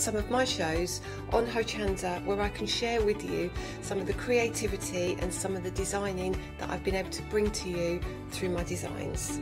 some of my shows on Hochanda, where I can share with you some of the creativity and some of the designing that I've been able to bring to you through my designs.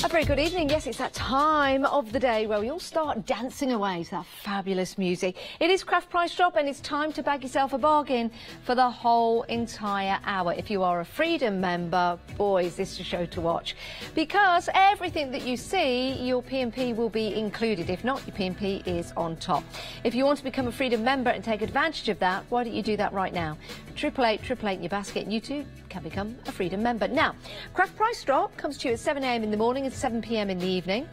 A very good evening. Yes, it's that time of the day where we all start dancing away to that fabulous music. It is Craft Price Drop, and it's time to bag yourself a bargain for the whole entire hour. If you are a Freedom member, boy, is this a show to watch, because everything that you see, your P&P will be included. If not, your P&P is on top. If you want to become a Freedom member and take advantage of that, why don't you do that right now? 888 in your basket, and you too can become a Freedom member. Now, Craft Price Drop comes to you at 7 a.m. in the morning and 7 p.m. in the evening,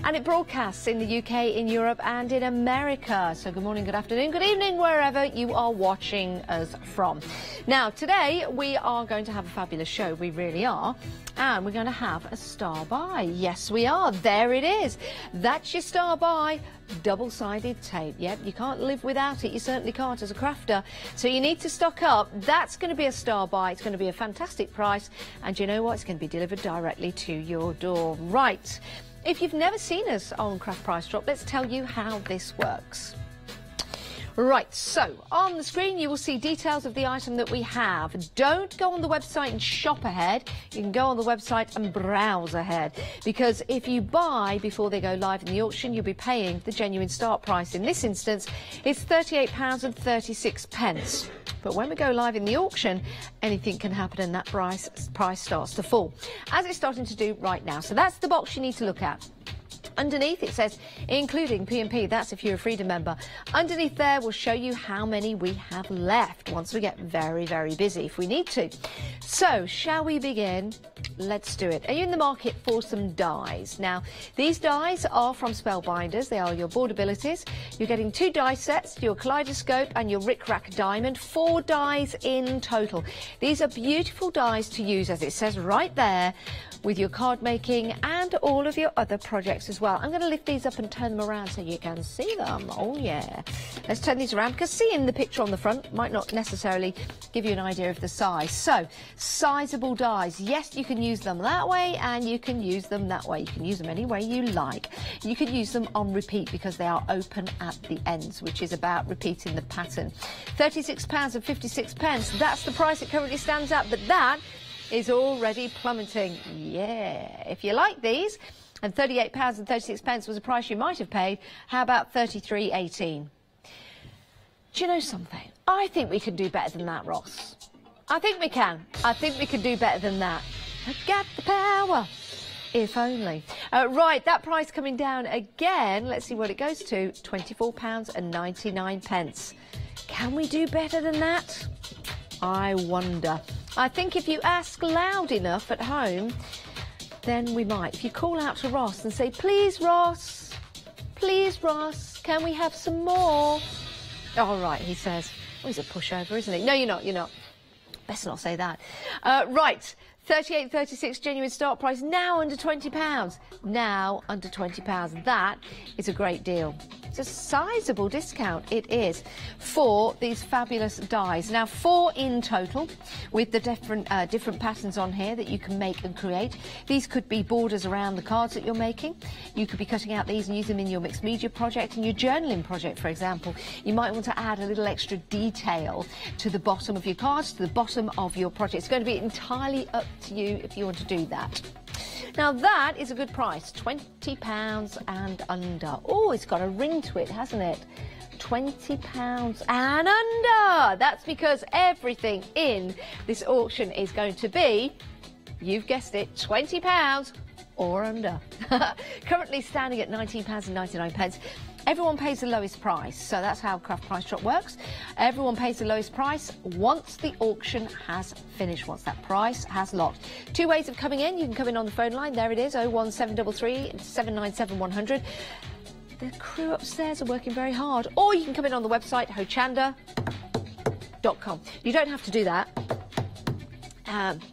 and it broadcasts in the UK, in Europe and in America. So good morning, good afternoon, good evening, wherever you are watching us from. Now, today we are going to have a fabulous show, we really are, and we're going to have a star buy. Yes, we are. There it is. That's your star buy. Double-sided tape. Yep, you can't live without it. You certainly can't as a crafter. So you need to stock up. That's going to be a star buy. It's going to be a fantastic price. And you know what? It's going to be delivered directly to your door. Right. If you've never seen us on Craft Price Drop, let's tell you how this works. Right, so on the screen you will see details of the item that we have. Don't go on the website and shop ahead. You can go on the website and browse ahead, because if you buy before they go live in the auction, you'll be paying the genuine start price. In this instance, it's £38.36. But when we go live in the auction, anything can happen and that price starts to fall, as it's starting to do right now. So that's the box you need to look at. Underneath it says including P&P, that's if you're a Freedom member. Underneath there will show you how many we have left once we get very, very busy if we need to. So shall we begin? Let's do it. Are you in the market for some dies? Now, these dies are from Spellbinders. They are your boardabilities. You're getting 2 die sets, your kaleidoscope and your Rick Rack diamond, 4 dies in total. These are beautiful dies to use, as it says right there, with your card making and all of your other projects as well. I'm going to lift these up and turn them around so you can see them. Oh yeah. Let's turn these around, because seeing the picture on the front might not necessarily give you an idea of the size. So, sizable dies. Yes, you can use them that way and you can use them that way. You can use them any way you like. You can use them on repeat because they are open at the ends, which is about repeating the pattern. £36.56. That's the price it currently stands at, but that is already plummeting. Yeah, if you like these, and £38.36 was a price you might have paid, how about £33.18? Do you know something? I think we can do better than that, Ross. I think we can. I think we can do better than that. I've got the power. If only. Right, that price coming down again. Let's see what it goes to. £24.99. Can we do better than that? I wonder. I think if you ask loud enough at home, then we might. If you call out to Ross and say, please, Ross, can we have some more? All right, he says. Oh, he's a pushover, isn't he? No, you're not, you're not. Best not say that. Right, £38.36 genuine start price, now under £20. Now under £20. That is a great deal. It's a sizable discount, it is, for these fabulous dies. Now, 4 in total, with the different patterns on here that you can make and create. These could be borders around the cards that you're making. You could be cutting out these and use them in your mixed media project and your journaling project, for example. You might want to add a little extra detail to the bottom of your cards, to the bottom of your project. It's going to be entirely up to you if you want to do that. Now that is a good price, £20 and under. Oh, it's got a ring to it, hasn't it? £20 and under. That's because everything in this auction is going to be, you've guessed it, £20 or under. Currently standing at £19.99. Everyone pays the lowest price, so that's how Craft Price Drop works. Everyone pays the lowest price once the auction has finished, once that price has locked. 2 ways of coming in. You can come in on the phone line. There it is, 01733 797 100. The crew upstairs are working very hard. Or you can come in on the website, hochanda.com. You don't have to do that.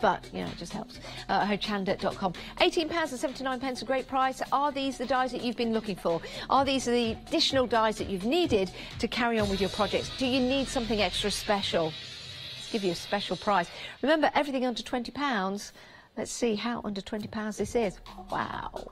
But, you know, it just helps. Hochanda.com. £18.79, a great price. Are these the dies that you've been looking for? Are these the additional dies that you've needed to carry on with your projects? Do you need something extra special? Let's give you a special price. Remember, everything under £20. Let's see how under £20 this is. Wow.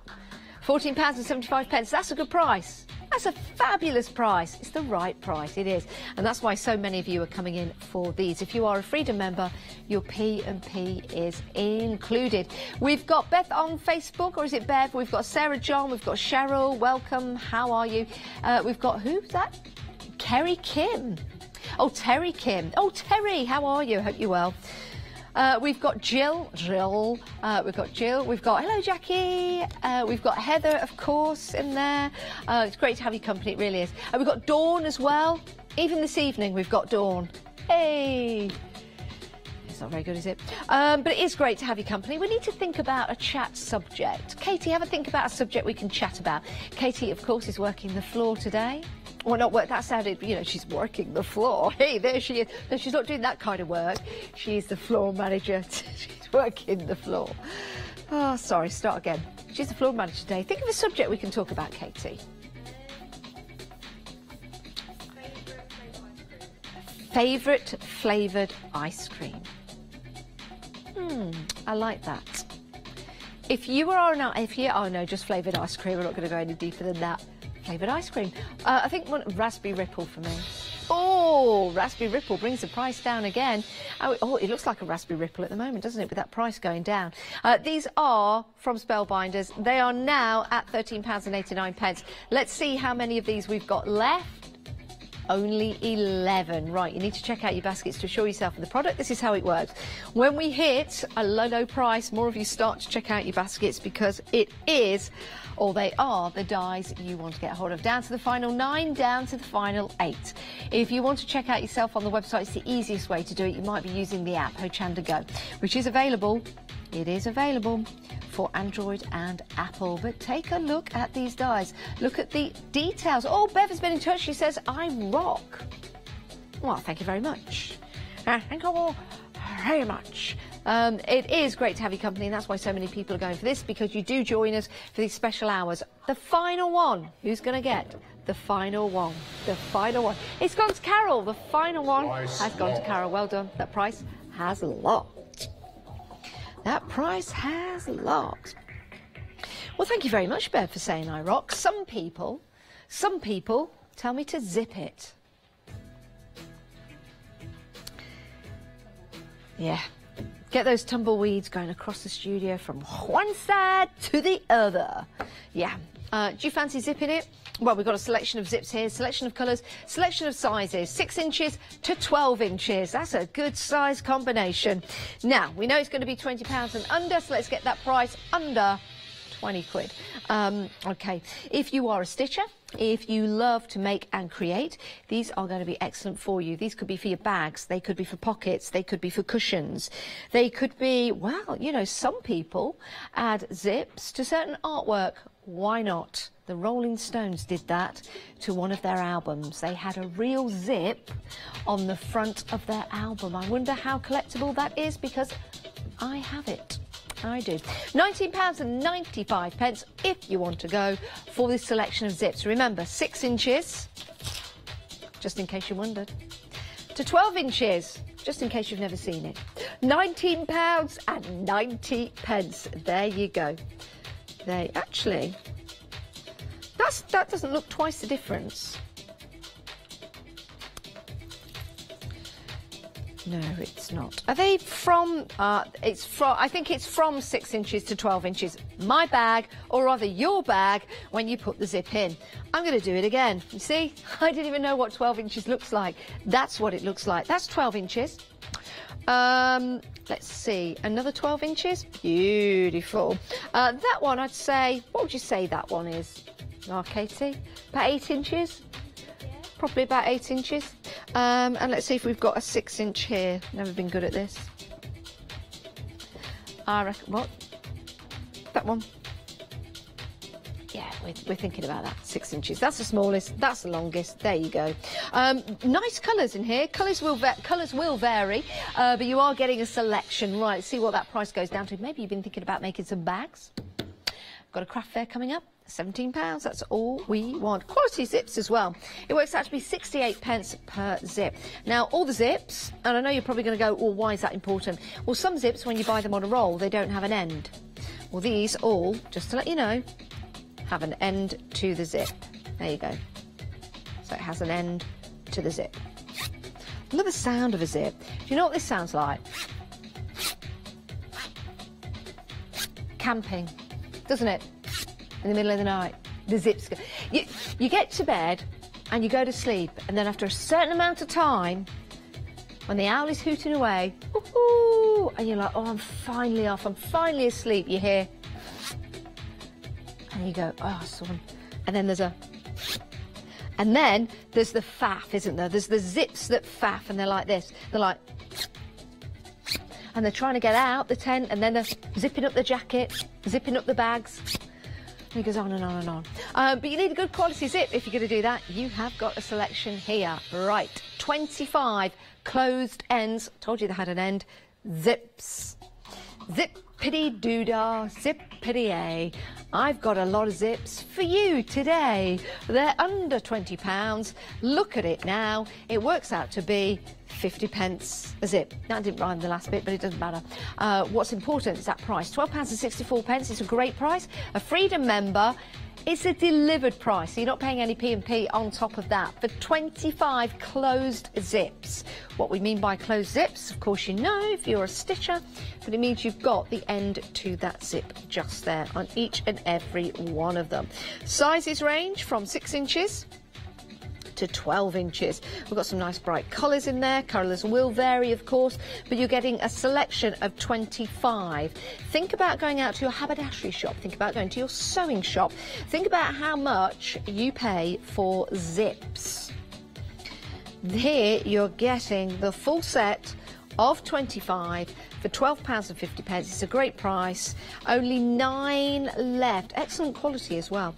£14.75. That's a good price. That's a fabulous price. It's the right price, it is. And that's why so many of you are coming in for these. If you are a Freedom member, your P&P is included. We've got Beth on Facebook, or is it Bev? We've got Sarah John, we've got Cheryl, welcome, how are you? We've got, who's that? Kerry Kim. Oh, Terry Kim. Oh, Terry, how are you? Hope you're well. We've got Jill, we've got Jill, we've got, hello Jackie, we've got Heather, of course, in there. It's great to have your company, it really is. We've got Dawn as well. Even this evening we've got Dawn. Hey! It's not very good, is it? But it is great to have your company. We need to think about a chat subject. Katie, have a think about a subject we can chat about. Katie, of course, is working the floor today. Well, not work, that sounded, you know, she's working the floor. Hey, there she is. No, she's not doing that kind of work. She's the floor manager. She's working the floor. Oh, sorry, start again. She's the floor manager today. Think of a subject we can talk about, Katie. Favourite flavoured ice cream. I like that. If you were on, oh no, just flavoured ice cream. We're not going to go any deeper than that. Flavoured ice cream. I think one raspberry ripple for me. Oh, raspberry ripple brings the price down again. Oh, it looks like a raspberry ripple at the moment, doesn't it, with that price going down. These are from Spellbinders. They are now at £13.89. Let's see how many of these we've got left. Only 11. Right, you need to check out your baskets to assure yourself of the product. This is how it works. When we hit a low price, more of you start to check out your baskets because it is, or they are, the dies you want to get hold of. Down to the final 9, down to the final 8. If you want to check out yourself on the website, it's the easiest way to do it. You might be using the app, Hochanda Go, which is available. It is available for Android and Apple. But take a look at these dies. Look at the details. Oh, Bev has been in touch. She says, I rock. Well, thank you very much. Thank you very much. It is great to have your company, and that's why so many people are going for this, because you do join us for these special hours. The final one, who's going to get the final one? The final one. It's gone to Carol. The final one has gone to Carol. Well done. That price has locked. That price has locked. Well, thank you very much, Bev, for saying I rock. Some people tell me to zip it. Yeah. Get those tumbleweeds going across the studio from one side to the other. Yeah. Do you fancy zipping it? Well, we've got a selection of zips here, selection of colours, selection of sizes, 6 inches to 12 inches. That's a good size combination. Now, we know it's going to be £20 and under, so let's get that price under 20 quid. Okay, if you are a stitcher, if you love to make and create, these are going to be excellent for you. These could be for your bags, they could be for pockets, they could be for cushions, they could be, well, you know, some people add zips to certain artwork. Why not? The Rolling Stones did that to one of their albums. They had a real zip on the front of their album. I wonder how collectible that is, because I have it. I do. £19.95 if you want to go for this selection of zips. Remember, 6 inches, just in case you wondered, to 12 inches, just in case you've never seen it. £19.90. There you go. They actually, that doesn't look twice the difference. No, it's not. Are they from, I think it's from 6 inches to 12 inches. My bag, or rather your bag, when you put the zip in. I'm going to do it again. You see, I didn't even know what 12 inches looks like. That's what it looks like. That's 12 inches. Let's see, another 12 inches. Beautiful. That one, I'd say, what would you say that one is? Oh, Katie, about 8 inches? Probably about 8 inches. And let's see if we've got a 6 inch here. Never been good at this. I reckon, what? That one. Yeah, we're thinking about that. 6 inches. That's the smallest. That's the longest. There you go. Nice colours in here. Colours will vary, but you are getting a selection. Right, let's see what that price goes down to. Maybe you've been thinking about making some bags. Got a craft fair coming up. £17, that's all we want. Quality zips as well. It works out to be 68 pence per zip. Now, all the zips, and I know you're probably going to go, well, why is that important? Well, some zips, when you buy them on a roll, they don't have an end. Well, these all, just to let you know, have an end to the zip. There you go. So it has an end to the zip. Look at the sound of a zip. Do you know what this sounds like? Camping, doesn't it? In the middle of the night, the zips go. You get to bed and you go to sleep, and then after a certain amount of time, when the owl is hooting away, woohoo, and you're like, oh, I'm finally off, I'm finally asleep, you hear, and you go, oh, son. And then there's and then there's the faff, isn't there? There's the zips that faff, and they're like this. They're like, and they're trying to get out the tent, and then they're zipping up the jacket, zipping up the bags. And it goes on and on and on. But you need a good quality zip if you're going to do that. You have got a selection here. Right, 25 closed ends. Told you they had an end. Zips. Zippity-doo-dah, zippity-a. I've got a lot of zips for you today. They're under £20. Look at it now. It works out to be 50 pence a zip. Now, I didn't rhyme the last bit, but it doesn't matter. What's important is that price. £12.64. It's a great price. A Freedom member. It's a delivered price, so you're not paying any P&P on top of that. For 25 closed zips. What we mean by closed zips, of course you know if you're a stitcher, but it means you've got the end to that zip just there on each and every one of them. Sizes range from 6 inches to 12 inches. We've got some nice bright colours in there. Colours will vary, of course, but you're getting a selection of 25. Think about going out to your haberdashery shop. Think about going to your sewing shop. Think about how much you pay for zips. Here you're getting the full set of 25 for £12.50. It's a great price. Only 9 left. Excellent quality as well.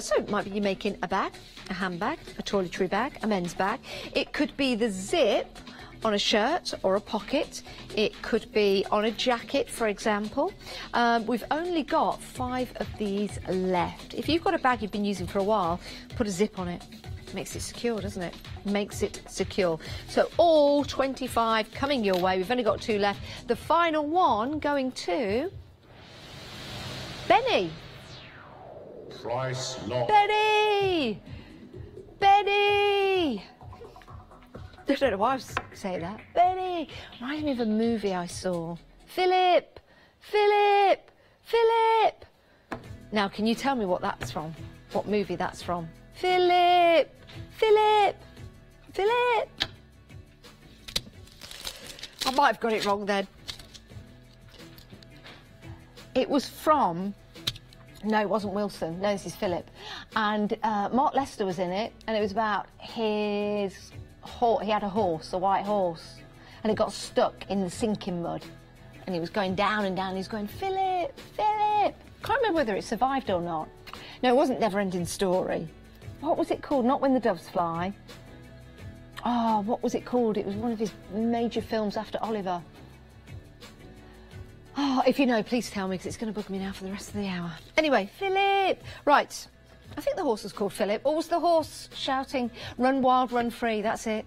So it might be you're making a bag, a handbag, a toiletry bag, a men's bag. It could be the zip on a shirt or a pocket. It could be on a jacket, for example. We've only got 5 of these left. If you've got a bag you've been using for a while, put a zip on it. Makes it secure, doesn't it? Makes it secure. So all 25 coming your way. We've only got 2 left. The final one going to Benny. Price lock. Benny! Benny! I don't know why I was saying that. Benny! Reminds me of a movie I saw. Philip! Philip! Philip! Now, can you tell me what that's from? What movie that's from? Philip! Philip! Philip! I might have got it wrong then. It was from... No, it wasn't Wilson. No, this is Philip. And Mark Lester was in it, and it was about his horse. He had a horse, a white horse, and it got stuck in the sinking mud. And he was going down and down. He was going, Philip, Philip. Can't remember whether it survived or not. No, it wasn't Never-Ending Story. What was it called? Not When the Doves Fly. Oh, what was it called? It was one of his major films after Oliver. Oh, if you know, please tell me, because it's going to bug me now for the rest of the hour. Anyway, Philip! Right, I think the horse was called Philip. Or was the horse shouting, run wild, run free? That's it.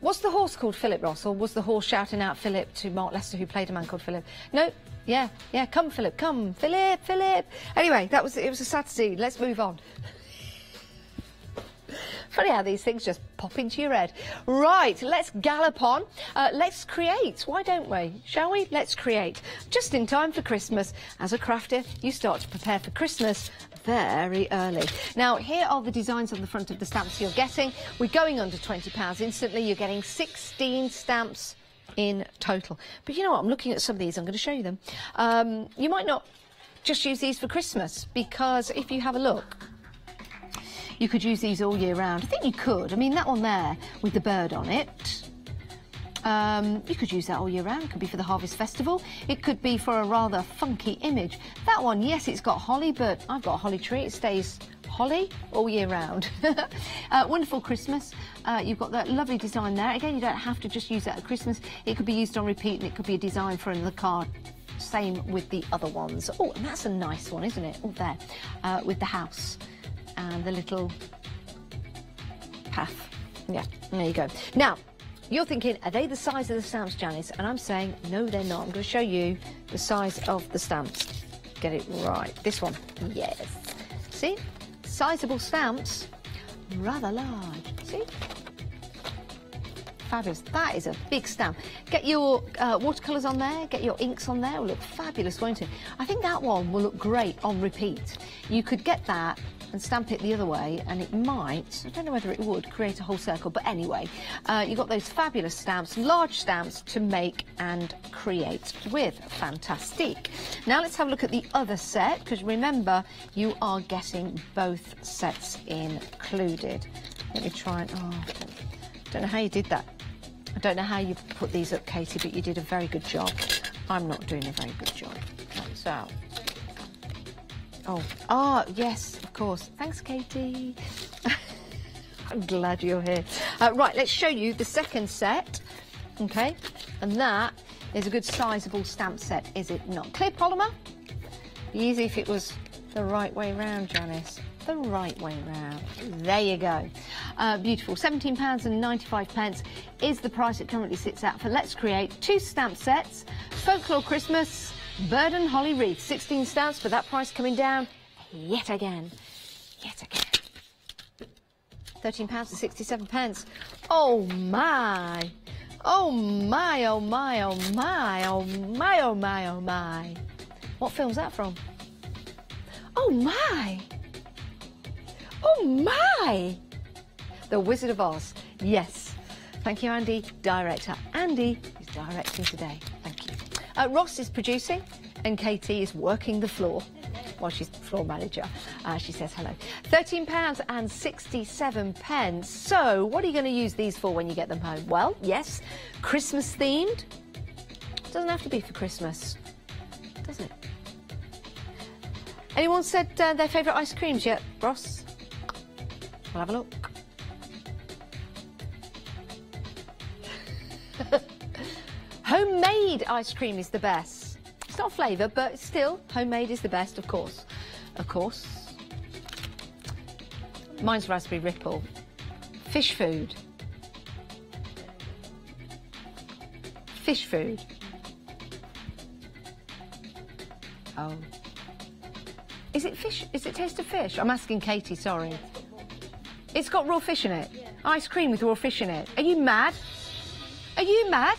Was the horse called Philip, Ross? Or was the horse shouting out Philip to Mark Lester, who played a man called Philip? No, yeah, come Philip, come. Philip, Philip. Anyway, it was a sad scene. Let's move on. Funny how these things just pop into your head. Right, let's gallop on. Let's create, why don't we? Shall we? Let's create. Just in time for Christmas. As a crafter, you start to prepare for Christmas very early. Now, here are the designs on the front of the stamps you're getting. We're going under £20 instantly. You're getting 16 stamps in total. But you know what? I'm looking at some of these. I'm going to show you them. You might not just use these for Christmas, because if you have a look, you could use these all year round. I think you could. I mean, that one there with the bird on it. You could use that all year round. It could be for the Harvest Festival. It could be for a rather funky image. That one, yes, it's got holly, but I've got a holly tree. It stays holly all year round. Wonderful Christmas. You've got that lovely design there. Again, you don't have to just use that at Christmas. It could be used on repeat, and it could be a design for another card. Same with the other ones. Oh, and that's a nice one, isn't it? Oh, there. With the house and the little path. Yeah, there you go. Now, you're thinking, are they the size of the stamps, Janice? And I'm saying, no, they're not. I'm going to show you the size of the stamps. Get it right. This one. Yes. See? Sizable stamps. Rather large. See? Fabulous. That is a big stamp. Get your watercolours on there. Get your inks on there. It'll look fabulous, won't it? I think that one will look great on repeat. You could get that and stamp it the other way, and it might, I don't know whether it would, create a whole circle, but anyway, you've got those fabulous stamps, large stamps to make and create with. Fantastic. Now let's have a look at the other set, because remember, you are getting both sets included. Let me try and, oh, I don't know how you did that. I don't know how you put these up, Katie, but you did a very good job. I'm not doing a very good job. So, oh, yes, of course. Thanks, Katie. I'm glad you're here. Right, let's show you the second set, okay? And that is a good sizable stamp set, is it not? Clear polymer? Be easy if it was the right way round, Janice. The right way round. There you go. Beautiful. £17.95 is the price it currently sits at for Let's Create 2 stamp sets. Folklore Christmas, Bird and Holly Wreath. 16 stamps for that price coming down yet again. Yet again. £13.67. Oh my. Oh my, oh my, oh my, oh my, oh my, oh my. What film's that from? Oh my. Oh my! The Wizard of Oz. Yes. Thank you, Andy, director. Andy is directing today. Thank you. Ross is producing, and Katie is working the floor. Well, she's floor manager. She says hello. £13.67. So, what are you going to use these for when you get them home? Well, yes, Christmas themed. Doesn't have to be for Christmas, does it? Anyone said their favourite ice creams yet, Ross? We'll have a look. Homemade ice cream is the best. It's not flavour, but still, homemade is the best, of course. Of course. Mine's raspberry ripple. Fish food. Fish food. Oh. Is it fish? Is it taste of fish? I'm asking Katie, sorry. It's got raw fish in it? Yeah. Ice cream with raw fish in it. Are you mad? Are you mad?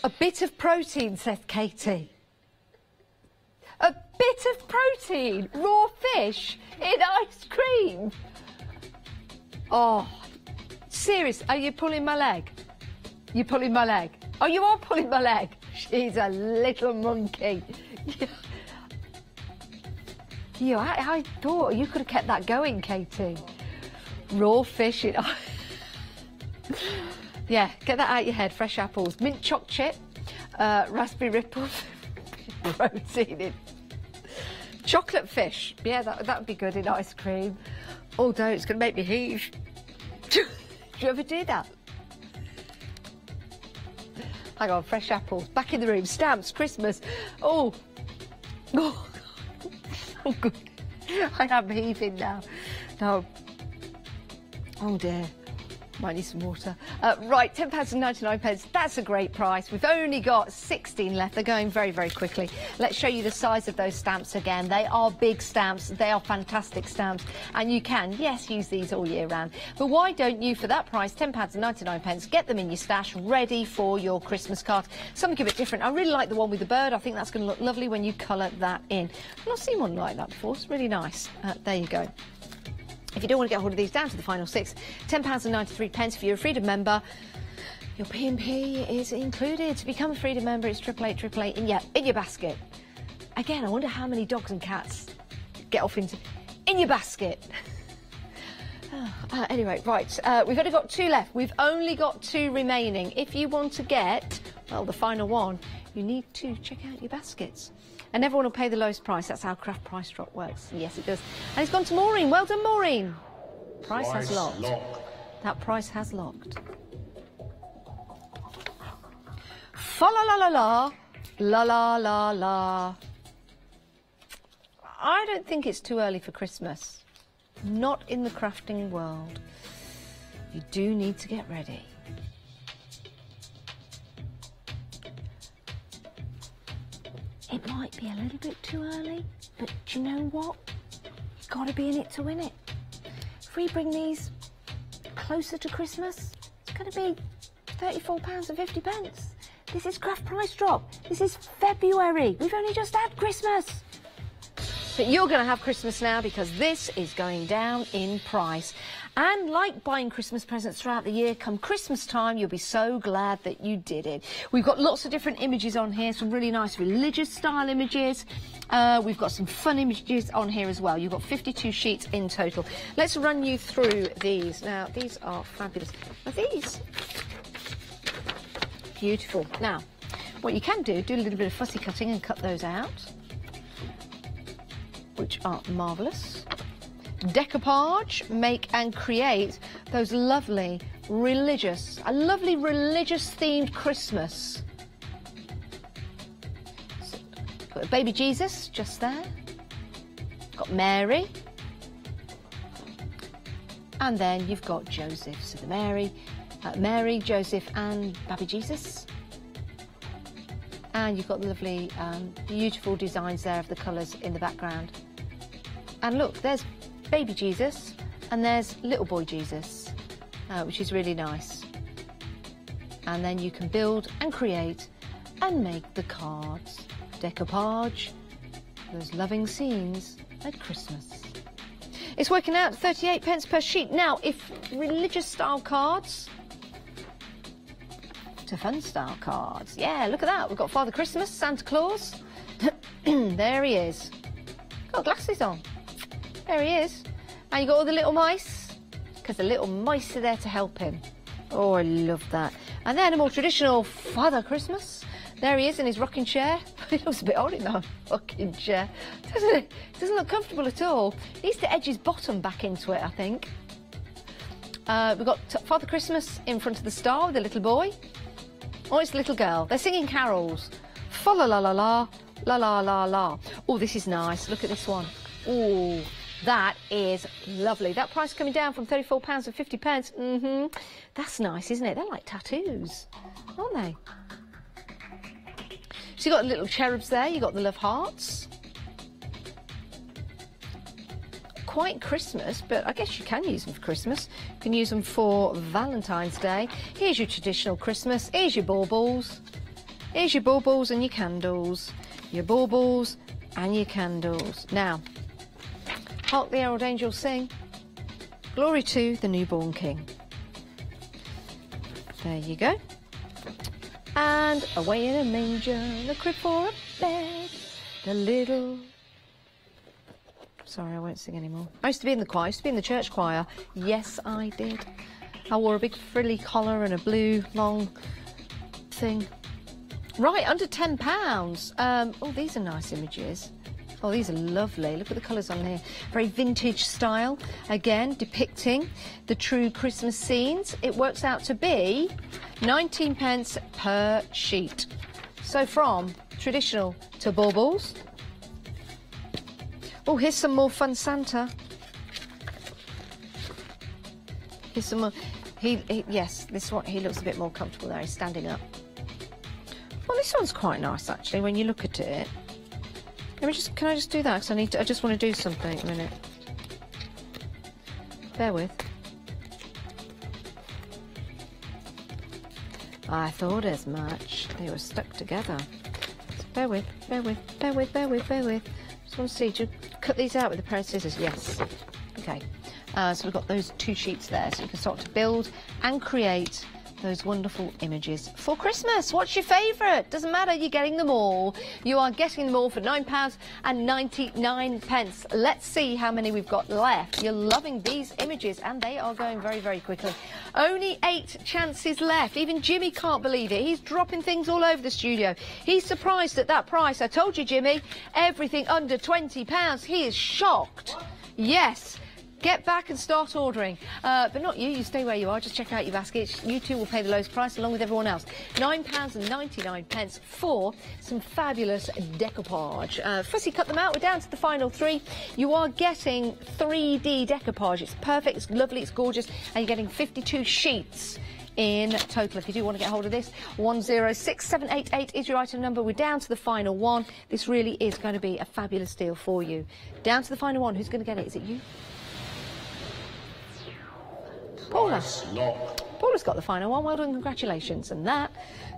A bit of protein, says Katie. A bit of protein, raw fish in ice cream. Oh, serious, are you pulling my leg? You're pulling my leg? Oh, you are pulling my leg? She's a little monkey. Yeah, I thought you could have kept that going, Katie. Raw fish in... Yeah, get that out your head. Fresh apples, mint choc chip, raspberry ripple, protein in. Chocolate fish. Yeah, that would be good in ice cream. Although it's going to make me heave. Do you ever do that? Hang on, fresh apples. Back in the room. Stamps, Christmas. Oh. Oh. Oh, good. I am heaving now. No. Oh, dear. Might need some water. Right, £10.99. That's a great price. We've only got 16 left. They're going very, very quickly. Let's show you the size of those stamps again. They are big stamps. They are fantastic stamps. And you can, yes, use these all year round. But why don't you, for that price, £10.99, get them in your stash, ready for your Christmas card. Something a bit different. I really like the one with the bird. I think that's going to look lovely when you colour that in. I've not seen one like that before. It's really nice. There you go. If you don't want to get hold of these, down to the final 6, £10.93. If you're a Freedom member, your P&P is included. To become a Freedom member, it's 888 in your basket. Again, I wonder how many dogs and cats get off into... In your basket. Anyway, right, we've only got 2 left. We've only got 2 remaining. If you want to get, well, the final one, you need to check out your baskets. And everyone will pay the lowest price. That's how craft price drop works. Yes, it does. And it's gone to Maureen. Well done, Maureen. Price has locked. That price has locked. Fa la la la la, la la la la. I don't think it's too early for Christmas. Not in the crafting world. You do need to get ready. It might be a little bit too early, but do you know what? You've got to be in it to win it. If we bring these closer to Christmas, it's going to be £34.50. This is craft price drop. This is February. We've only just had Christmas. But you're going to have Christmas now because this is going down in price. And like buying Christmas presents throughout the year, come Christmas time, you'll be so glad that you did it. We've got lots of different images on here, some really nice religious style images. We've got some fun images on here as well. You've got 52 sheets in total. Let's run you through these. Now, these are fabulous. Are these beautiful? Now, what you can do a little bit of fussy cutting and cut those out, which are marvellous. Decoupage, make and create those lovely religious, a lovely religious themed Christmas. So, got a baby Jesus just there. Got Mary. And then you've got Joseph. So the Mary, Joseph and baby Jesus. And you've got the lovely, beautiful designs there of the colours in the background. And look, there's baby Jesus and there's little boy Jesus, which is really nice. And then you can build and create and make the cards. Decoupage, those loving scenes at Christmas. It's working out 38p per sheet. Now, if religious style cards to fun style cards. Yeah, look at that. We've got Father Christmas, Santa Claus. There he is. Got glasses on. There he is. And you got all the little mice, because the little mice are there to help him. Oh, I love that. And then a more traditional Father Christmas. There he is in his rocking chair. He looks a bit odd in that rocking chair, doesn't it? Doesn't look comfortable at all. He needs to edge his bottom back into it, I think. We've got Father Christmas in front of the star with the little boy. Oh, it's the little girl. They're singing carols. Fa la la la la, la la la la. Oh, this is nice. Look at this one. Oh, that is lovely. That price coming down from £34.50. That's nice, isn't it? They're like tattoos, aren't they? So you've got the little cherubs there. You've got the love hearts. Quite Christmas, but I guess you can use them for Christmas. You can use them for Valentine's Day. Here's your traditional Christmas. Here's your baubles. Here's your baubles and your candles. Your baubles and your candles. Now, hark the herald angels sing. Glory to the newborn King. There you go. And away in a manger, a crib for a bed, the little... Sorry, I won't sing anymore. I used to be in the choir. I used to be in the church choir. Yes, I did. I wore a big frilly collar and a blue long thing. Right, under £10. Oh, these are nice images. Oh, these are lovely. Look at the colours on here. Very vintage style. Again, depicting the true Christmas scenes. It works out to be 19p per sheet. So from traditional to baubles. Oh, here's some more fun Santa. Here's some more. Yes, this one, he looks a bit more comfortable there. He's standing up. Well, this one's quite nice, actually, when you look at it. Can I just do that? Because I just want to do something a minute. Bear with. I thought as much. They were stuck together. Bear with, bear with, bear with, bear with, bear with. Just want to see, do you cut these out with a pair of scissors? Yes. Okay. So we've got those 2 sheets there, so you can start to build and create those wonderful images for Christmas. What's your favourite? Doesn't matter, you're getting them all. You are getting them all for £9.99. Let's see how many we've got left. You're loving these images and they are going very, very quickly. Only 8 chances left. Even Jimmy can't believe it. He's dropping things all over the studio. He's surprised at that price. I told you, Jimmy, everything under £20. He is shocked. Yes. Get back and start ordering. But not you, you stay where you are, just check out your baskets. You too will pay the lowest price along with everyone else. £9.99 for some fabulous decoupage. Fussy cut them out, we're down to the final 3. You are getting 3D decoupage. It's perfect, it's lovely, it's gorgeous, and you're getting 52 sheets in total. If you do want to get hold of this, 106788 is your item number. We're down to the final one. This really is going to be a fabulous deal for you. Down to the final one. Who's going to get it? Is it you? Paula. Paula's got the final one. Well done, congratulations. And that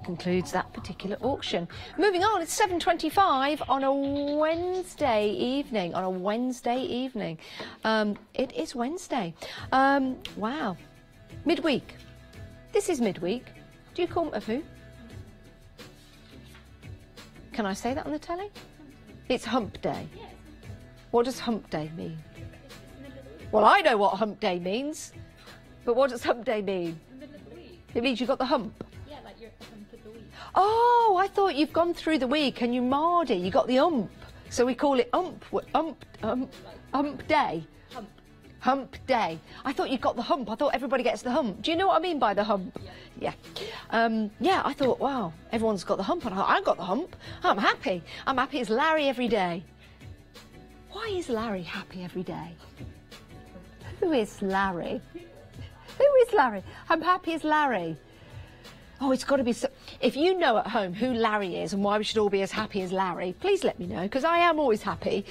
concludes that particular auction. Moving on, it's 7:25 on a Wednesday evening. It is Wednesday. Wow. Midweek. This is midweek. Do you call of who? Can I say that on the telly? It's hump day. What does hump day mean? Well, I know what hump day means. But what does hump day mean? In the middle of the week. It means you've got the hump. Yeah, like you're at the hump of the week. Oh, I thought you've gone through the week and you marred it. You got the hump. So we call it hump day. Hump day. I thought you got the hump. I thought everybody gets the hump. Do you know what I mean by the hump? Yeah. Yeah, I thought, wow, everyone's got the hump. And I thought, I've got the hump. I'm happy. I'm happy as Larry every day. Why is Larry happy every day? Who is Larry? Who is Larry? I'm happy as Larry. Oh, it's got to be... So... If you know at home who Larry is and why we should all be as happy as Larry, please let me know, because I am always happy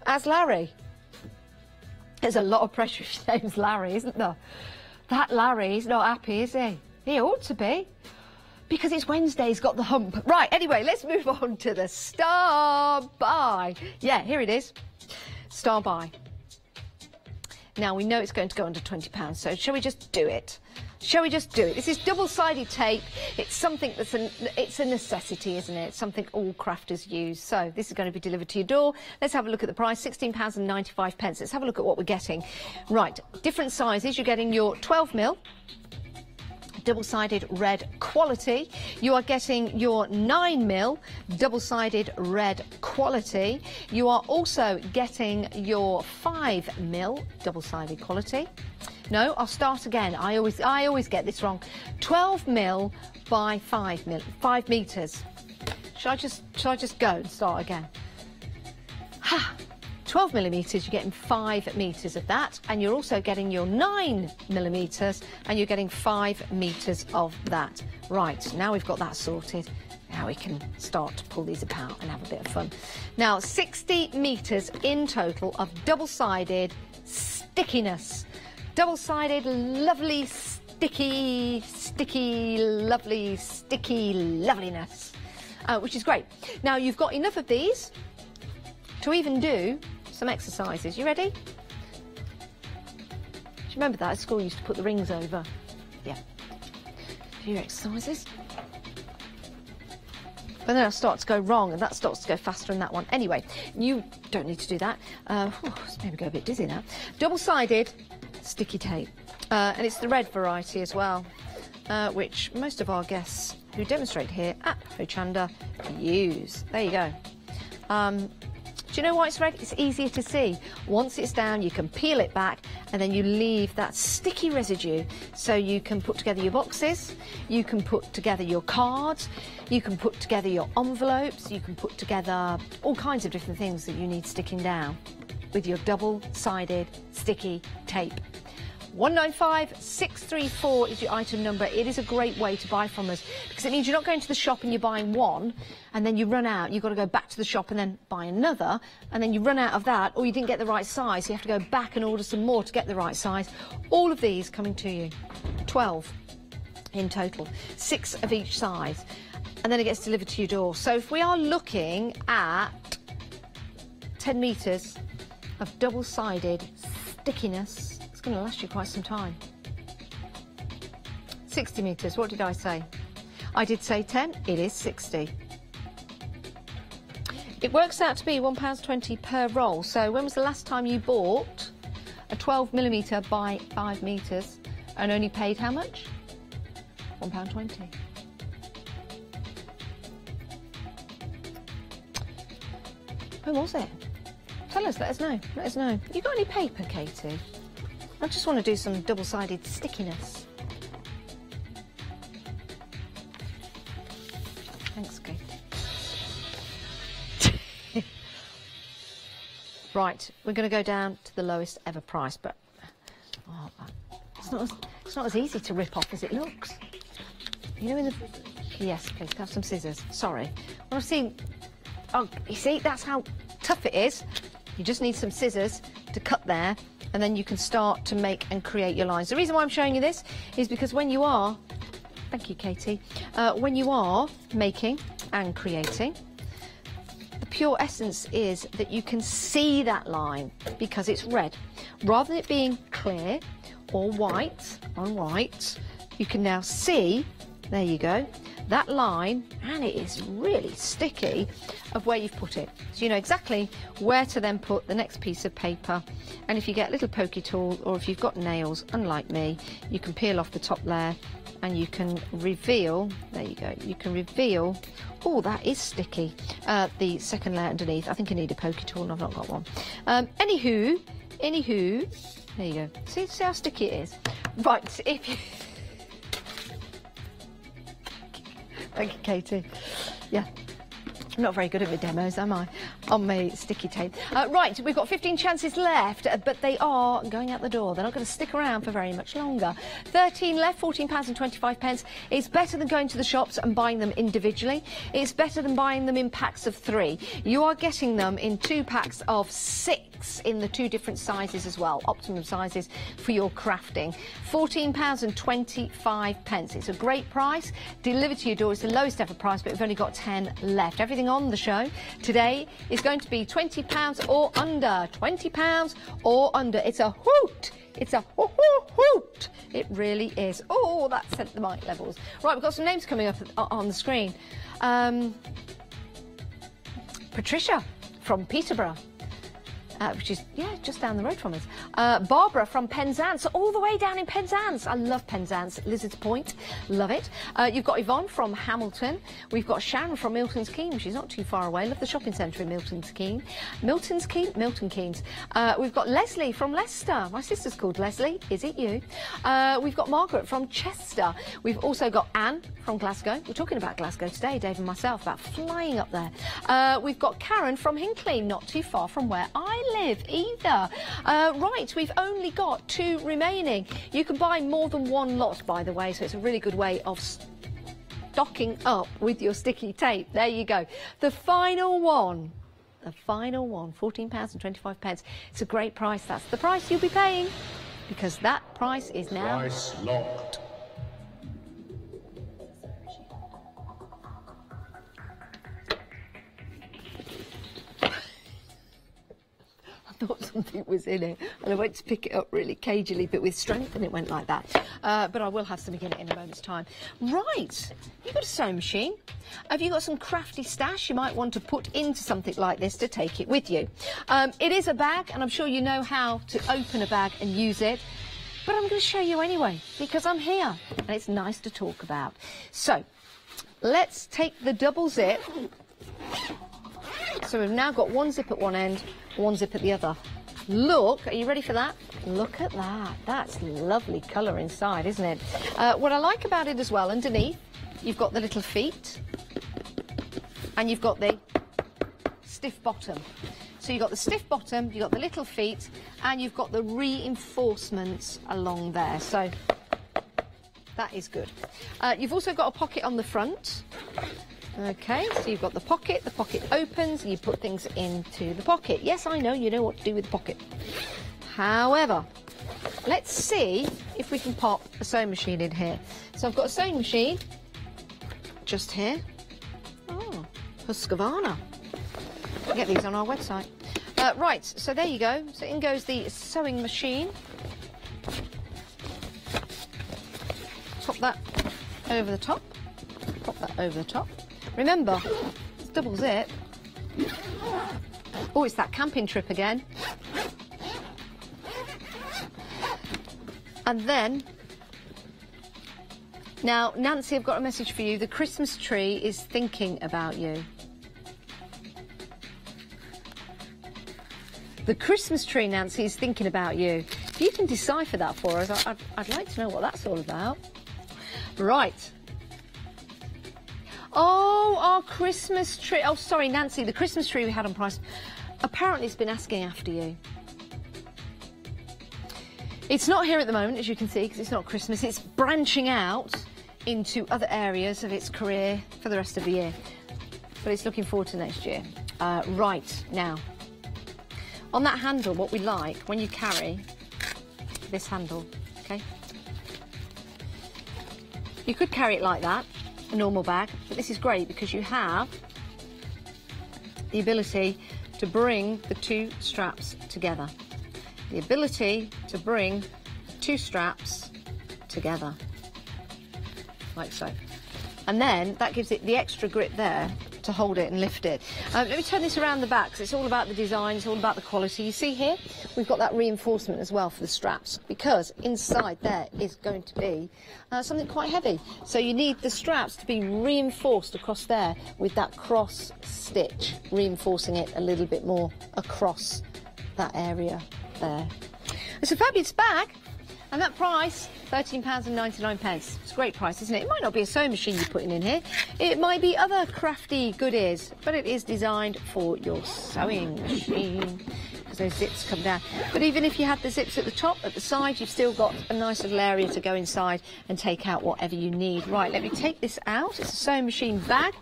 as Larry. There's a lot of pressure if your name's Larry, isn't there? That Larry's not happy, is he? He ought to be. Because it's Wednesday, he's got the hump. Right, anyway, let's move on to the Star Buy. Yeah, here it is. Star Buy. Now, we know it's going to go under £20, so shall we just do it? Shall we just do it? This is double-sided tape. It's something that's it's a necessity, isn't it? It's something all crafters use. So this is going to be delivered to your door. Let's have a look at the price, £16.95. Let's have a look at what we're getting. Right, different sizes. You're getting your 12mm. Double-sided red quality. You are getting your 9mm double-sided red quality. You are also getting your 5mm double-sided quality. No, I'll start again. I always get this wrong. 12mm by 5 metres. Shall I just go and start again? Ha! 12mm, you're getting 5 metres of that, and you're also getting your 9mm, and you're getting 5 metres of that. Right, now we've got that sorted. Now we can start to pull these apart and have a bit of fun. Now, 60 metres in total of double-sided stickiness. Double-sided, lovely, sticky, lovely, sticky loveliness, which is great. Now, you've got enough of these to even do some exercises. You ready? Do you remember that at school you used to put the rings over? Yeah. Do your exercises. But then I start to go wrong and that starts to go faster than that one. Anyway, you don't need to do that. Maybe go a bit dizzy now. Double-sided sticky tape. And it's the red variety as well, which most of our guests who demonstrate here at Hochanda use. There you go. Do you know why it's red? It's easier to see. Once it's down, you can peel it back and then you leave that sticky residue so you can put together your boxes, you can put together your cards, you can put together your envelopes, you can put together all kinds of different things that you need sticking down with your double-sided sticky tape. 195634 is your item number. It is a great way to buy from us because it means you're not going to the shop and you're buying one and then you run out. You've got to go back to the shop and then buy another and then you run out of that, or you didn't get the right size. So you have to go back and order some more to get the right size. All of these coming to you. 12 in total, 6 of each size, and then it gets delivered to your door. So if we are looking at 10 metres of double-sided stickiness, going to last you quite some time. 60 metres. What did I say? I did say 10. It is 60. It works out to be £1.20 per roll. So when was the last time you bought a 12mm by 5 metres and only paid how much? £1.20. When was it? Tell us, let us know. Let us know. You got any paper, Katie? I just want to do some double-sided stickiness. Thanks, Katie. Right, we're going to go down to the lowest ever price, but it's not as easy to rip off as it looks. You know, in the... Yes, please, have some scissors. Sorry. Well, I've seen... Oh, you see, that's how tough it is. You just need some scissors to cut there, and then you can start to make and create your lines. The reason why I'm showing you this is because when you are... Thank you, Katie. When you are making and creating, the pure essence is that you can see that line because it's red. Rather than it being clear or white on white, you can now see, there you go, that line, and it is really sticky, of where you've put it. So you know exactly where to then put the next piece of paper. And if you get a little pokey tool, or if you've got nails, unlike me, you can peel off the top layer and you can reveal, there you go, you can reveal, oh, that is sticky, the second layer underneath. I think I need a pokey tool and I've not got one. Anywho, there you go. See how sticky it is? Right, if you... Thank you, Katie. Yeah. I'm not very good at my demos, am I? On my sticky tape. Right, we've got 15 chances left, but they are going out the door. They're not going to stick around for very much longer. 13 left, £14.25. It's better than going to the shops and buying them individually. It's better than buying them in packs of 3. You are getting them in 2 packs of 6 in the 2 different sizes as well, optimum sizes for your crafting. £14.25. It's a great price. Delivered to your door. It's the lowest ever price, but we've only got 10 left. Everything on the show today is going to be £20 or under. £20 or under. It's a hoot. It's a hoot. It really is. Oh, that sent the mic levels. Right, we've got some names coming up on the screen. Patricia from Peterborough. Which is, yeah, just down the road from us. Barbara from Penzance, all the way down in Penzance. I love Penzance, Lizard's Point, love it. You've got Yvonne from Hamilton. We've got Sharon from Milton's Keynes. She's not too far away. Love the shopping centre in Milton's Keynes. Milton Keynes. We've got Leslie from Leicester. My sister's called Leslie. Is it you? We've got Margaret from Chester. We've also got Anne from Glasgow. We're talking about Glasgow today, Dave and myself, about flying up there. We've got Karen from Hinckley, not too far from where I live either. Right, we've only got 2 remaining. You can buy more than 1 lot, by the way, so it's a really good way of stocking up with your sticky tape. There you go. The final one, £14.25. It's a great price. That's the price you'll be paying, because that price is now... Price locked. I thought something was in it, and I went to pick it up really cagily, but with strength, and it went like that. But I will have something in it in a moment's time. Right, you've got a sewing machine. Have you got some crafty stash you might want to put into something like this to take it with you? It is a bag, and I'm sure you know how to open a bag and use it. But I'm going to show you anyway, because I'm here, and it's nice to talk about. So, let's take the double zip. So we've now got 1 zip at one end, 1 zip at the other. Look, are you ready for that? Look at that. That's lovely colour inside, isn't it? What I like about it as well, underneath, you've got the little feet, and you've got the stiff bottom. So you've got the stiff bottom, you've got the little feet, and you've got the reinforcements along there. So that is good. You've also got a pocket on the front. Okay, so you've got the pocket opens, and you put things into the pocket. Yes, I know, you know what to do with the pocket. However, let's see if we can pop a sewing machine in here. So I've got a sewing machine just here. Oh, Husqvarna. We'll get these on our website. Right, so there you go. So in goes the sewing machine. Pop that over the top. Pop that over the top. Remember, it's double zip. Oh, it's that camping trip again. And then, now, Nancy, I've got a message for you. The Christmas tree is thinking about you. The Christmas tree, Nancy, is thinking about you. If you can decipher that for us, I'd like to know what that's all about. Right. Oh, our Christmas tree. Oh, sorry, Nancy, the Christmas tree we had on price. Apparently it's been asking after you. It's not here at the moment, as you can see, because it's not Christmas. It's branching out into other areas of its career for the rest of the year. But it's looking forward to next year. Right, now, on that handle, what we like, when you carry this handle, okay? You could carry it like that, a normal bag, but this is great because you have the ability to bring the two straps together. The ability to bring two straps together, like so. And then that gives it the extra grip there to hold it and lift it. Let me turn this around the back, because it's all about the design, it's all about the quality. You see here, we've got that reinforcement as well for the straps, because inside there is going to be something quite heavy. So you need the straps to be reinforced across there with that cross stitch, reinforcing it a little bit more across that area there. It's a fabulous bag, and that price, £13.99. It's a great price, isn't it? It might not be a sewing machine you're putting in here. It might be other crafty goodies, but it is designed for your sewing machine, because those zips come down. But even if you had the zips at the top, at the side, you've still got a nice little area to go inside and take out whatever you need. Right, let me take this out. It's a sewing machine bag,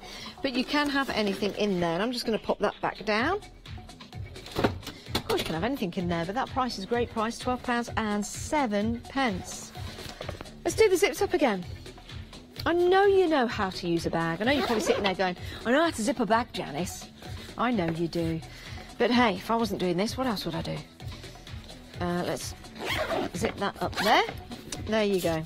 but you can have anything in there. And I'm just going to pop that back down. Of course, you can have anything in there, but that price is a great price, £12.07. Let's do the zips up again. I know you know how to use a bag. I know you're probably sitting there going, I know how to zip a bag, Janice. I know you do. But hey, if I wasn't doing this, what else would I do? Let's zip that up there. There you go.